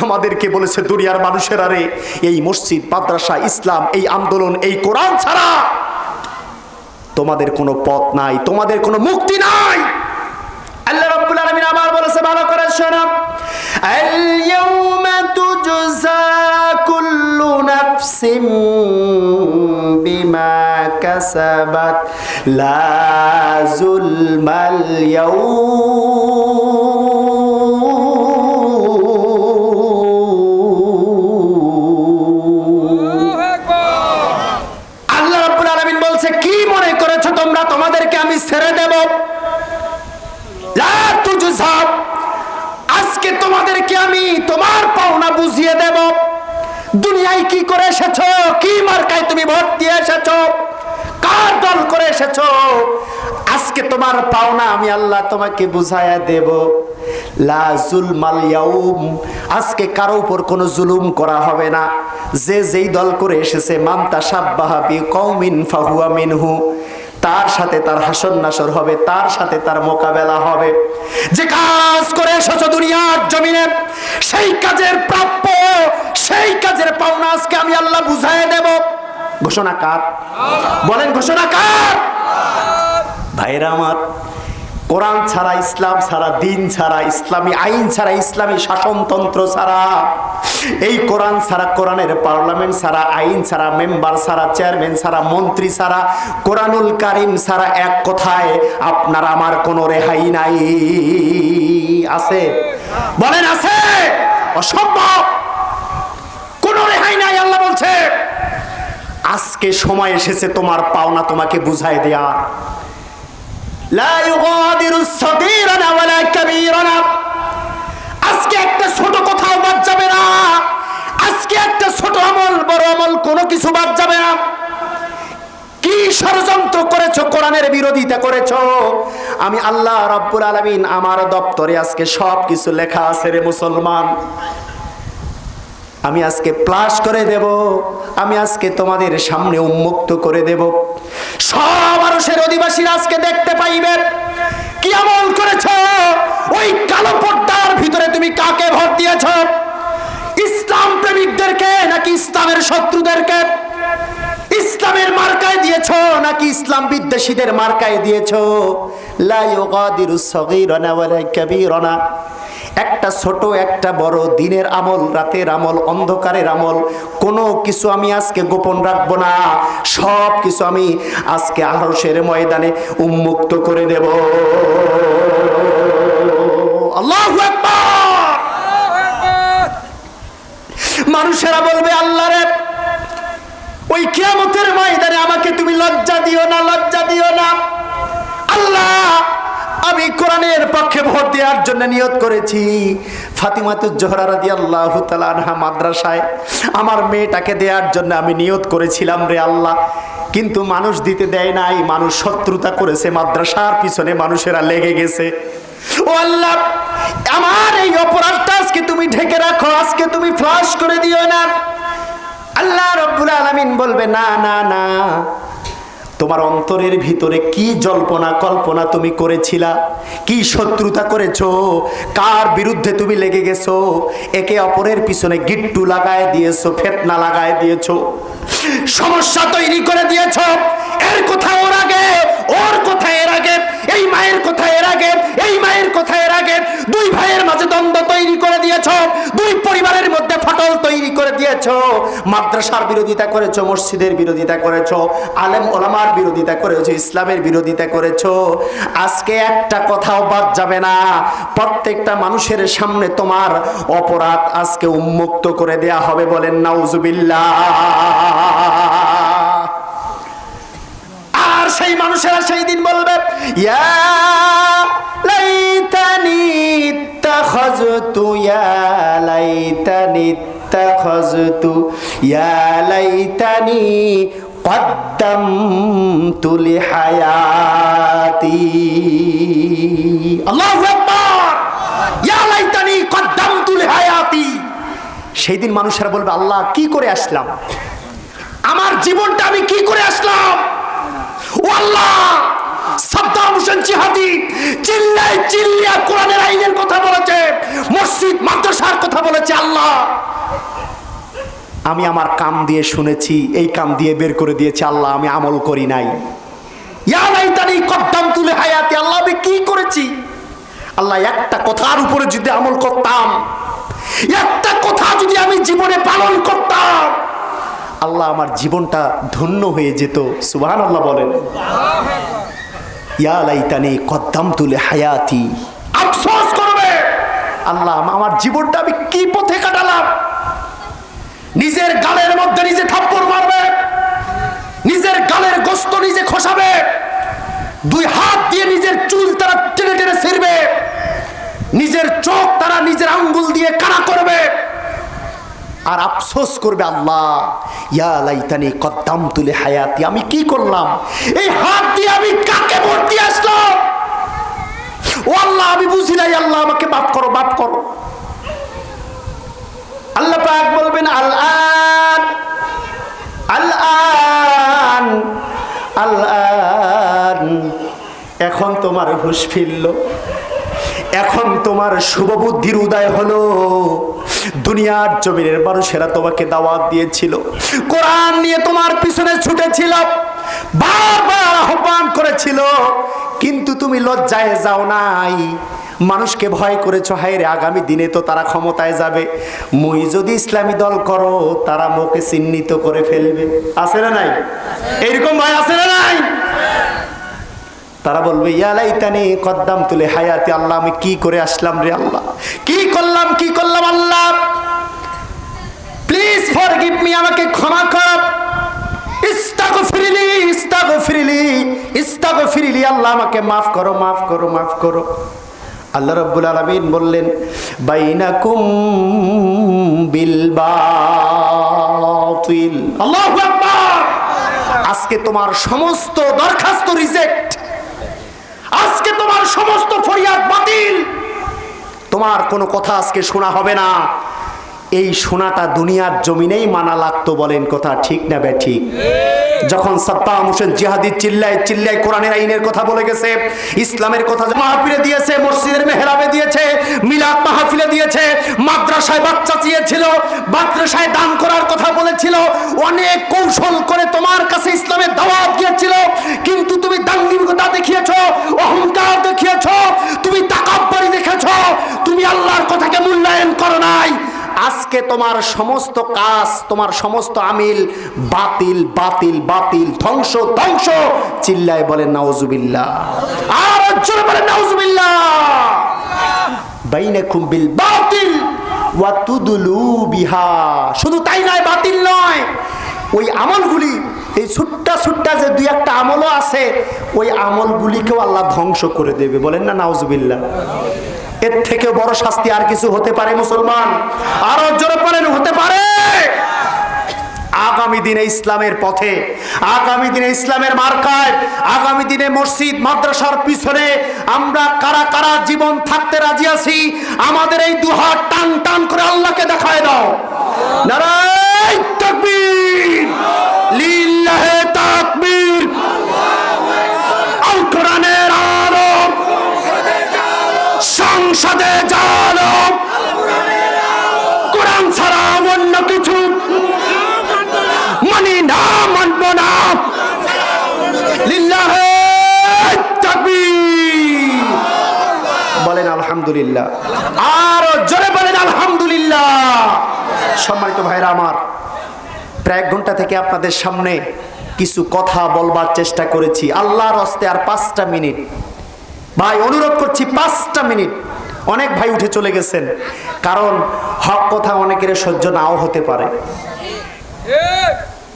আমাদেরকে বলেছে, দুনিয়ার মানুষেরা রে, এই মসজিদ, মাদ্রাসা, ইসলাম, এই আন্দোলন, এই কোরআন ছাড়া তোমাদের কোনো পথ নাই, তোমাদের কোনো মুক্তি নাই। আল্লাহ রাব্বুল আলামিন আবার বলেছে, ভালো করে শোনো, আল ইয়াউমা তুজজা কুল্লু নাফসিন বিমা কাসাবাত লা যুলমাল আল্লাহ রাব্বুল আলামিন বলছে, কি মনে করেছো তোমরা তোমাদেরকে আমি ছেড়ে দেব? লা তুজজা, আজকে তোমাদেরকে আমি তোমার পাওনা বুঝিয়ে দেব। দুনিয়ায় কি করে এসেছো, কি মার্কায় তুমি ভোট দিয়ে এসেছো, কার দল করে এসেছো, আজকে তোমার পাওনা আমি আল্লাহ তোমাকে বুঝায়া দেব। লা যুলমাল ইয়াউম, আজকে কারো উপর কোনো জুলুম করা হবে না। যে যেই দল করে এসেছে, মান তাশাব্বাহা বিকওমিন ফাহুয়া মিনহু, তার সাথে তার হাসর নাসর হবে, তার সাথে তার মোকাবেলা হবে। যে কাজ করে এসেছো দুনিয়ার জমিনে, সেই কাজের প্রাপ্য, সেই কাজের পাওনা আজকে আমি আল্লাহ বুঝায় দেব। ঘোষণা কার? বলেন ঘোষণা কার? ভাইরা আমার, কোরআন ছাড়া, ইসলাম ছাড়া, দিন ছাড়া, ইসলামী আইন ছাড়া, ইসলামী শাসনতন্ত্র ছাড়া, এই কোরআন ছাড়া, কোরআনের পার্লামেন্ট ছাড়া, আইন ছাড়া, মেম্বার ছাড়া, চেয়ারম্যান ছাড়া, মন্ত্রী ছাড়া, কোরআনুল কারীম ছাড়া, এক কথায় আপনার আমার কোনো রেহাই নাই। আছে? বলেন আছে? অসম্ভব, কোনো রেহাই হয় নাই। আল্লাহ বলছে আজকে সময় এসেছে তোমার পাওনা তোমাকে বুঝাই দেওয়ার। লা ইউগাদিরু সাগীরানা ওয়ালা কাবীরানা, আজকে একটা ছোট কথাও বাদ যাবে না। আজকে একটা ছোট আমল বড় আমল কোনো কিছু বাদ যাবে না। কি ষড়যন্ত্র করেছো, কোরআনের বিরোধিতা করেছো, আমি আল্লাহ রাব্বুল আলামিন আমার দপ্তরে আজকে সব কিছু লেখা আছে রে মুসলমান। আমি আজকে প্লাস করে দেব, আমি আজকে তোমাদের সামনে উন্মুক্ত করে দেব। সব আরশের অধিবাসীরা আজকে দেখতে পাইবে কি আমল করেছো। ওই কালো পর্দার ভিতরে তুমি কাকে ভোট দিয়েছো? ইসলাম প্রেমিকদেরকে নাকি ইসলামের শত্রুদেরকে? ইসলামের মার্কায় দিয়েছো নাকি ইসলাম বিদ্বেষীদের মার্কায় দিয়েছো? লা ইউগাদিরু সাগীরানা ওয়ালা কাবীরানা, একটা ছোট একটা বড়, দিনের আমল রাতের আমল অন্ধকারের আমল কোনো কিছু আমি আজকে গোপন রাখবো না। সব কিছু আমি আজকে আরশের ময়দানে উন্মুক্ত করে দেব। আল্লাহু আকবার। মানুষেরা বলবে আল্লাহ রে, ওই কিয়ামতের ময়দানে আমাকে তুমি লজ্জা দিও না, লজ্জা দিও না। আল্লাহ, আমি কোরআনের পক্ষে ভোট দেওয়ার জন্য নিয়ত করেছি। ফাতিমাতুজ জোহরা রাদিয়াল্লাহু তাআলা আনহা মাদ্রাসায় আমার মেয়েটাকে দেওয়ার জন্য আমি নিয়ত করেছিলাম রে আল্লাহ, কিন্তু মানুষ দিতে দেয় নাই। মানুষ শত্রুতা করেছে, মাদ্রাসার পিছনে মানুষেরা লেগে গেছে। ও আল্লাহ, আমার এই অপরাধটা আজকে তুমি ঢেকে রাখো, আজকে তুমি ফাঁস করে দিও না। আল্লাহ রাব্বুল আলামিন বলবে না না না, তোমার অন্তরের ভিতরে কি জল্পনা কল্পনা তুমি করেছিলা, কি শত্রুতা করেছো, কার বিরুদ্ধে তুমি লেগে গেছো, একে অপরের পিছনে গিট্টু লাগায় দিয়েছো, ফেতনা লাগায় দিয়েছো, সমস্যা তৈরি করে দিয়েছো। এর কথা ওর আগে, ওর কথা এর আগে, এই মায়ের কথা এর আগে, এই মায়ের কথা এর আগে, দুই ভাইয়ের মাঝে দ্বন্দ্ব তৈরি করে দিয়েছো, দুই পরিবারের মধ্যে ফাটল তৈরি করে দিয়েছো। মাদ্রাসার বিরোধিতা করেছো, মসজিদের বিরোধিতা করেছো, আলেম ওলামার বিরোধিতা করেছো, ইসলামের বিরোধিতা করেছো। আজকে একটা কথাও বাদ যাবে না। প্রত্যেকটা মানুষের সামনে তোমার অপরাধ আজকে উন্মুক্ত করে দেয়া হবে। বলেন নাউজুবিল্লাহ। আর সেই মানুষেরা সেই দিন বলবে, ইয়া লাইতানি ইত্তাখাযতু, ইয়া লাইতানি ইত্তাখাযতু, ইয়া লাইতানি কদ্দামতু লিহায়াতি। আল্লাহু আকবার। ইয়া লাইতানি কদ্দামতু লিহায়াতি। সেই দিন মানুষেরা বলবে, আল্লাহ কি করে আসলাম, আমার জীবনটা আমি কি করে আসলাম। ও আল্লাহ, সাদ্দাম হোসেন জিহাদি চিল্লায় চিল্লিয়া কোরআনের আইনের কথা বলেছে, মসজিদ মাদ্রাসার কথা বলেছে। আল্লাহ, আমি আমার কান দিয়ে শুনেছি, এই কান দিয়ে বের করে দিয়েছি। আল্লাহ, আমি আমল করি নাই। ইয়া লাইতানি কদ্দামতু লিহায়াতি, আল্লাহ আমি কি করেছি। আল্লাহ, একটা কথার উপরে যদি আমল করতাম, একটা কথা যদি আমি জীবনে পালন করতাম, আল্লাহ আমার জীবনটা ধন্য হয়ে যেত। সুবহানাল্লাহ বলেন। ইয়া লাইতানি কদ্দামতু লিহায়াতি, আফসোস করবে আল্লাহ আমার জীবনটা আমি কি পথে কাটালাম। নিজের গালের মধ্যে নিজে থাপ্পড় মারবে, নিজের গালের গোশত নিজে খসাবে, দুই হাত দিয়ে নিজের চুল তারা টেনে টেনে ছিঁড়বে, নিজের চোখ তারা নিজের আঙ্গুল দিয়ে কানা করবে, আর আফসোস করবে আল্লাহ ইয়া লাইতানি কদ্দামতু লিহায়াতি, আমি কি করলাম, এই হাত দিয়ে আমি কাকে ভোট দিয়ে আসলাম। ও আল্লাহ আমি বুঝি নাই, আল্লাহ আমাকে মাফ করো, মাফ করো। আল্লাহ পাক বলবেন আল-আন আল-আন আল-আন, এখন তোমার হুঁশ ফিরল, এখন তোমার শুভ বুদ্ধির উদয় হলো। দুনিয়ার জমিনের মানুষেরা তোমাকে দাওয়াত দিয়েছিল, কোরআন নিয়ে তোমার পিছনে ছুটেছিল, বারবার আহ্বান করেছিল, কিন্তু তুমি লজ্জায় যাও নাই, মানুষকে ভয় করেছো। হায় রে, আগামী দিনে তো তারা ক্ষমতায় যাবে, মুই যদি ইসলামী দল করো তারা মুখে চিহ্নিত করে ফেলবে। আছে না নাই? এইরকম ভয় আছে না নাই? তারা বলবে ইয়া লাইতানি কদ্দামতু লিহায়াতি, আল্লাহ আমি কি করে আসলাম রে, আল্লাহ কি করলাম, কি করলাম। আল্লাহ প্লিজ প্লিজ ফরগিভ মি, আমাকে ক্ষমা কর। ইস্তাগফিরলি ইস্তাগফিরলি ইস্তাগফিরলি, আল্লাহ আমাকে মাফ করো, মাফ করো, মাফ করো। আল্লাহ রাব্বুল আলামিন বললেন বাইনাকুম বিল বাতিল। আল্লাহু আকবার। আজকে তোমার সমস্ত দরখাস্ত রিজেক্ট, আজকে তোমার সমস্ত ফরিয়াদ বাতিল, তোমার কোনো কথা আজকে শোনা হবে না। এই শোনাটা দুনিয়ার জমিনেই মানা লাগতো, বলেন কথা ঠিক না বেঠিক? যখন সাদ্দাম হোসেন জিহাদি চিল্লায় চিল্লায় কোরআনের আইনের কথা বলে গেছে, ইসলামের কথা মাহফিলে দিয়েছে, মসজিদের মেহরাবে দিয়েছে, মিলাদ মাহফিলে দিয়েছে, মাদ্রাসায় বাচ্চা চেয়েছিল, মাদ্রাসায় দান করার কথা বলেছিল, অনেক কৌশল করে তোমার কাছে ইসলামের দাওয়াত দিয়েছিল, কিন্তু তুমি দাঙ্গিকতা দেখিয়েছো, অহংকার দেখিয়েছো, তুমি তাকাব্বুরি দেখেছো, তুমি আল্লাহর কথাকে মূল্যায়ন করো নাই। আজকে তোমার সমস্ত কাজ, তোমার সমস্ত আমিল বাতিল বাতিল বাতিল, ধ্বংস ধ্বংস। চিল্লায় বলেন নাউজুবিল্লাহ, আর জোরে বলেন নাউজুবিল্লাহ। বাইনাকুম বিল বাতিল ওয়া তুদলু বিহা। শুধু তাই নয়, বাতিল নয়, ওই আমলগুলি, এই ছুট্টা ছুট্টা যে দুই একটা আমলও আছে, ওই আমলগুলিকেও আল্লাহ ধ্বংস করে দেবে, বলেন না নাউজুবিল্লাহ। এর থেকে বড় শাস্তি আর কিছু হতে পারে মুসলমান? আরো জোরে বলেন হতে পারে? আগামী দিনে ইসলামের পথে, আগামী দিনে ইসলামের মার্কায়, আগামী দিনে মসজিদ মাদ্রাসার পিছনে আমরা কারা কারা জীবন থাকতে রাজি আছি? আমাদের এই দুহাত টান টান করে আল্লাহকে দেখায় দাও। নারায়ে তাকবীর, লিল্লাহে তাকবীর। আল কোরআনের আলো সংসদে জালো, কোরআন ছাড়া অন্য কিছু মানি না, মানব না। লিল্লাহে তাকবীর। বলেন আলহামদুলিল্লাহ, আর জোরে বলেন আলহামদুলিল্লাহ। সম্মানিত ভাইরা আমার, প্রায় 1 ঘন্টা থেকে আপনাদের সামনে কিছু কথা বলবার চেষ্টা করেছি। আল্লাহর হস্তে আর 5টা মিনিট, ভাই অনুরোধ করছি 5টা মিনিট। অনেক ভাই উঠে চলে গেছেন, কারণ হক কথা অনেকের সহ্য নাও হতে পারে।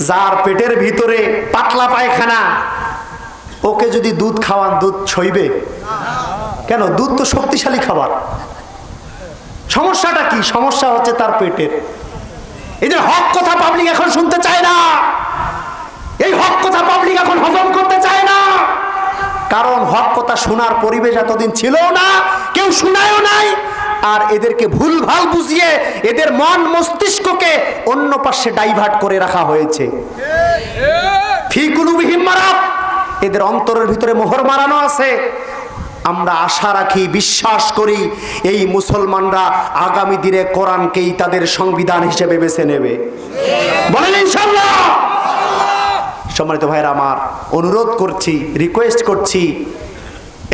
যার পেটের ভিতরে পাতলা পায়খানা, ওকে যদি দুধ খাওয়ান, দুধ সইবে কেন? দুধ তো শক্তিশালী খাবার। সমস্যাটা কি? সমস্যা হচ্ছে তার পেটের। এই যে হক কথা পাবলিক এখন শুনতে চায় না, এই হক কথা পাবলিক এখন হজম করতে চায় না, কারণ হক কথা শোনার পরিবেশ এতদিন ছিল না, কেউ শোনায়ও নাই। আর এদেরকে ভুলভাল বুঝিয়ে এদের মন মস্তিষ্ককে অন্য পাশে ডাইভার্ট করে রাখা হয়েছে। ফি কুলুবিহিম মারাদ, এদের অন্তরের ভিতরে মোহর মারানো আছে। আমরা আশা রাখি, বিশ্বাস করি, এই মুসলমানরা আগামী দিনে কোরআনকেই তাদের সংবিধান হিসেবে বেছে নেবে। বলেন ইনশাআল্লাহ। সম্মানিত ভাইরা আমার, অনুরোধ করছি, রিকোয়েস্ট করছি,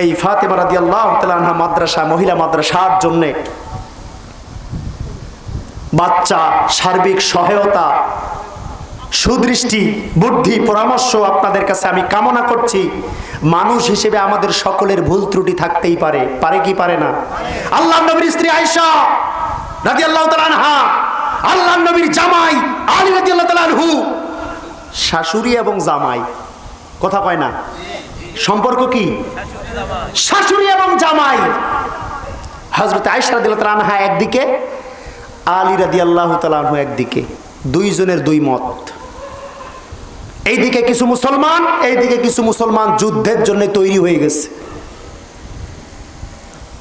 এই ফাতেমা রাদিয়াল্লাহু তাআলা আনহা মাদ্রাসা, মহিলা মাদ্রাসার জন্য বাচ্চা সার্বিক সহায়তা, সুদৃষ্টি, বুদ্ধি, পরামর্শ আপনাদের কাছে আমি কামনা করছি। মানুষ হিসেবে আমাদের সকলের ভুল ত্রুটি থাকতেই পারে, পারে কি পারে না? আল্লাহর নবীর স্ত্রী আয়েশা রাদিয়াল্লাহু তাআলা আনহা, আল্লাহর নবীর জামাই আলী রাদিয়াল্লাহু তাআলা আনহু, শাশুড়ি এবং জামাই, কথা কয় না, সম্পর্ক কি? শাশুড়ি এবং জামাই। হযরত আয়েশা রাদিয়াল্লাহু তাআলা আনহা একদিকে, আলী রাদিয়াল্লাহু তাআলা আনহু একদিকে, দুইজনের দুই মত। এইদিকে কিছু মুসলমান, এইদিকে কিছু মুসলমান যুদ্ধের জন্য তৈরি হয়ে গেছে।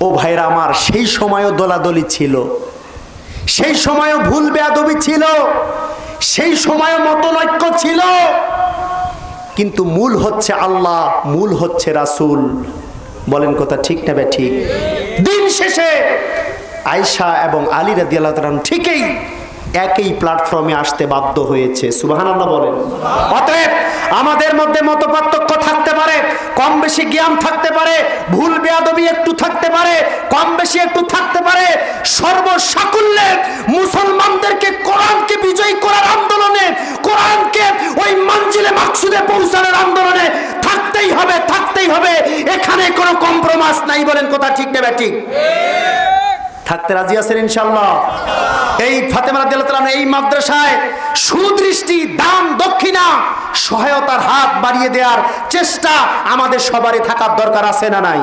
ও ভাইরা আমার, সেই সময়ও দলাদলি ছিল, সেই সময়ও ভুল বেয়াদবি ছিল, সেই সময়ও মতনৈক্য ছিল, কিন্তু মূল হচ্ছে আল্লাহ, মূল হচ্ছে রাসূল। বলেন কথা ঠিক না ঠিক? দিন শেষে আয়েশা এবং আলী রাদিয়াল্লাহু তাআলা ঠিকই একই প্ল্যাটফর্মে আসতে বাধ্য হয়েছে। সুবহানাল্লাহ বলেন। অতএব আমাদের মধ্যে মতপার্থক্য থাকতে পারে, কম বেশি জ্ঞান থাকতে পারে, ভুল বেয়াদবি একটু থাকতে পারে, কম বেশি একটু থাকতে পারে, সর্বসাকুল্যে মুসলমানদেরকে কোরআনকে বিজয়ী করার আন্দোলনে, কোরআনকে ওই মঞ্জিলে মাকসুদে পৌঁছানোর আন্দোলনে থাকতেই হবে, থাকতেই হবে। এখানে কোনো কম্প্রোমাইজ নাই। বলেন কথা ঠিক না ঠিক? থাকতে রাজি আছেন ইনশাআল্লাহ? এই ফাতেমা রাদিয়াল্লাহু তাআলা এই মাদ্রাসায় সুদৃষ্টি দান দক্ষিণা সহায়তার হাত বাড়িয়ে দেওয়ার চেষ্টা আমাদের সবারই থাকার দরকার আছে না নাই?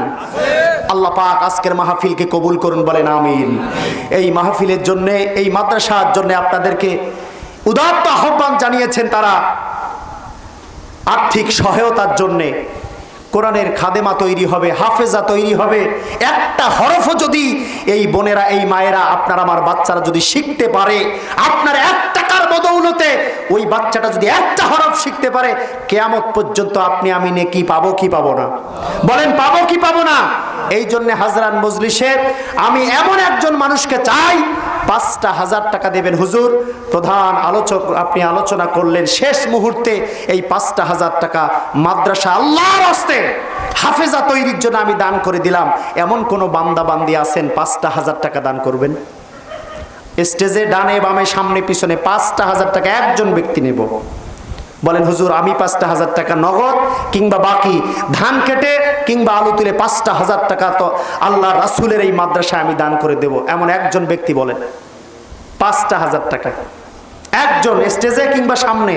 আল্লাহ পাক আজকের মাহফিলকে কবুল করুন, বলেন আমিন। এই মাহফিলের জন্য, এই মাদ্রাসার জন্য আপনাদেরকে উদাত্ত আহ্বান জানিয়েছেন তারা আর্থিক সহায়তার জন্যে। কোরআনের খাদেমা তৈরি হবে, হাফেজা তৈরি হবে। একটা হরফও যদি এই বোনেরা, এই মায়েরা, আপনার আমার বাচ্চারা যদি শিখতে পারে, আপনার 1 টাকার বদৌলতে ওই বাচ্চাটা যদি একটা হরফ শিখতে পারে, কিয়ামত পর্যন্ত আপনি আমি নেকি পাবো কি পাবো না? বলেন পাবো কি পাবো না? এই জন্য হাজরান মজলিসে আমি এমন একজন মানুষকে চাই, 5,000 টাকা দেবেন। হুজুর প্রধান আলোচক আপনি আলোচনা করলেন, শেষ মুহূর্তে এই 5,000 টাকা মাদ্রাসা আল্লাহর হস্তে হাফেজা তৈরির জন্য আমি দান করে দিলাম। এমন কোন বান্দা বান্দি আছেন 5,000 টাকা দান করবেন? স্টেজে ডানে বামে সামনে পিছনে 5,000 টাকা একজন ব্যক্তি নেব। বলেন হুজুর আমি 5,000 টাকা নগদ কিংবা বাকি ধান কেটে কিংবা আলু তুলে 5,000 টাকা তো আল্লাহ রাসূলের এই মাদ্রাসায় আমি দান করে দেব, এমন একজন ব্যক্তি বলেন। 5,000 টাকা একজন, স্টেজে কিংবা সামনে,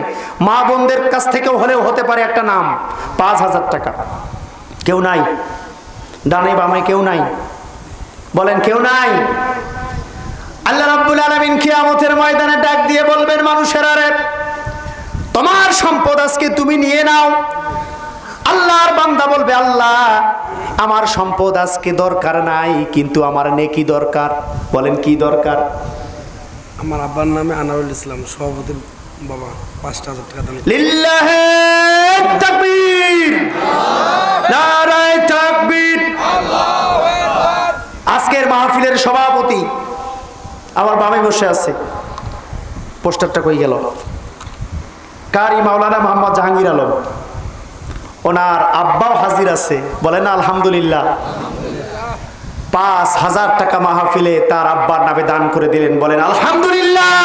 মা বোনদের কাছ থেকেও হলেও হতে পারে একটা নাম। 5,000 টাকা কেউ নাই? ডানে বামে কেউ নাই? বলেন কেউ নাই? আল্লাহ রাব্বুল আলামিন কিয়ামতের ময়দানে ডাক দিয়ে বলবেন, মানুষেরা রে, তোমার সম্পদ আজকে তুমি নিয়ে নাও। আল্লাহর বান্দা বলবে, আল্লাহ আমার সম্পদ আজকে দরকার নাই, কিন্তু আমার নেকি দরকার। বলেন কি দরকার? আমার আব্বার নামে আনারুল ইসলাম, সভাপতির বাবা, 5,000 টাকা দান। লিল্লাহি তাকবীর, নারায়ে তাকবীর। আজকের মাহফিলের সভাপতি আমার বামে বসে আছে, পোস্টারটা কই গেল? কারি মাওলানা মোহাম্মদ জাহাঙ্গীর আলম, ওনার আব্বাও হাজির আছে। বলেন আলহামদুলিল্লাহ। 5,000 টাকা মাহফিলে তার আব্বার নামে দান করে দিলেন। বলেন আলহামদুলিল্লাহ।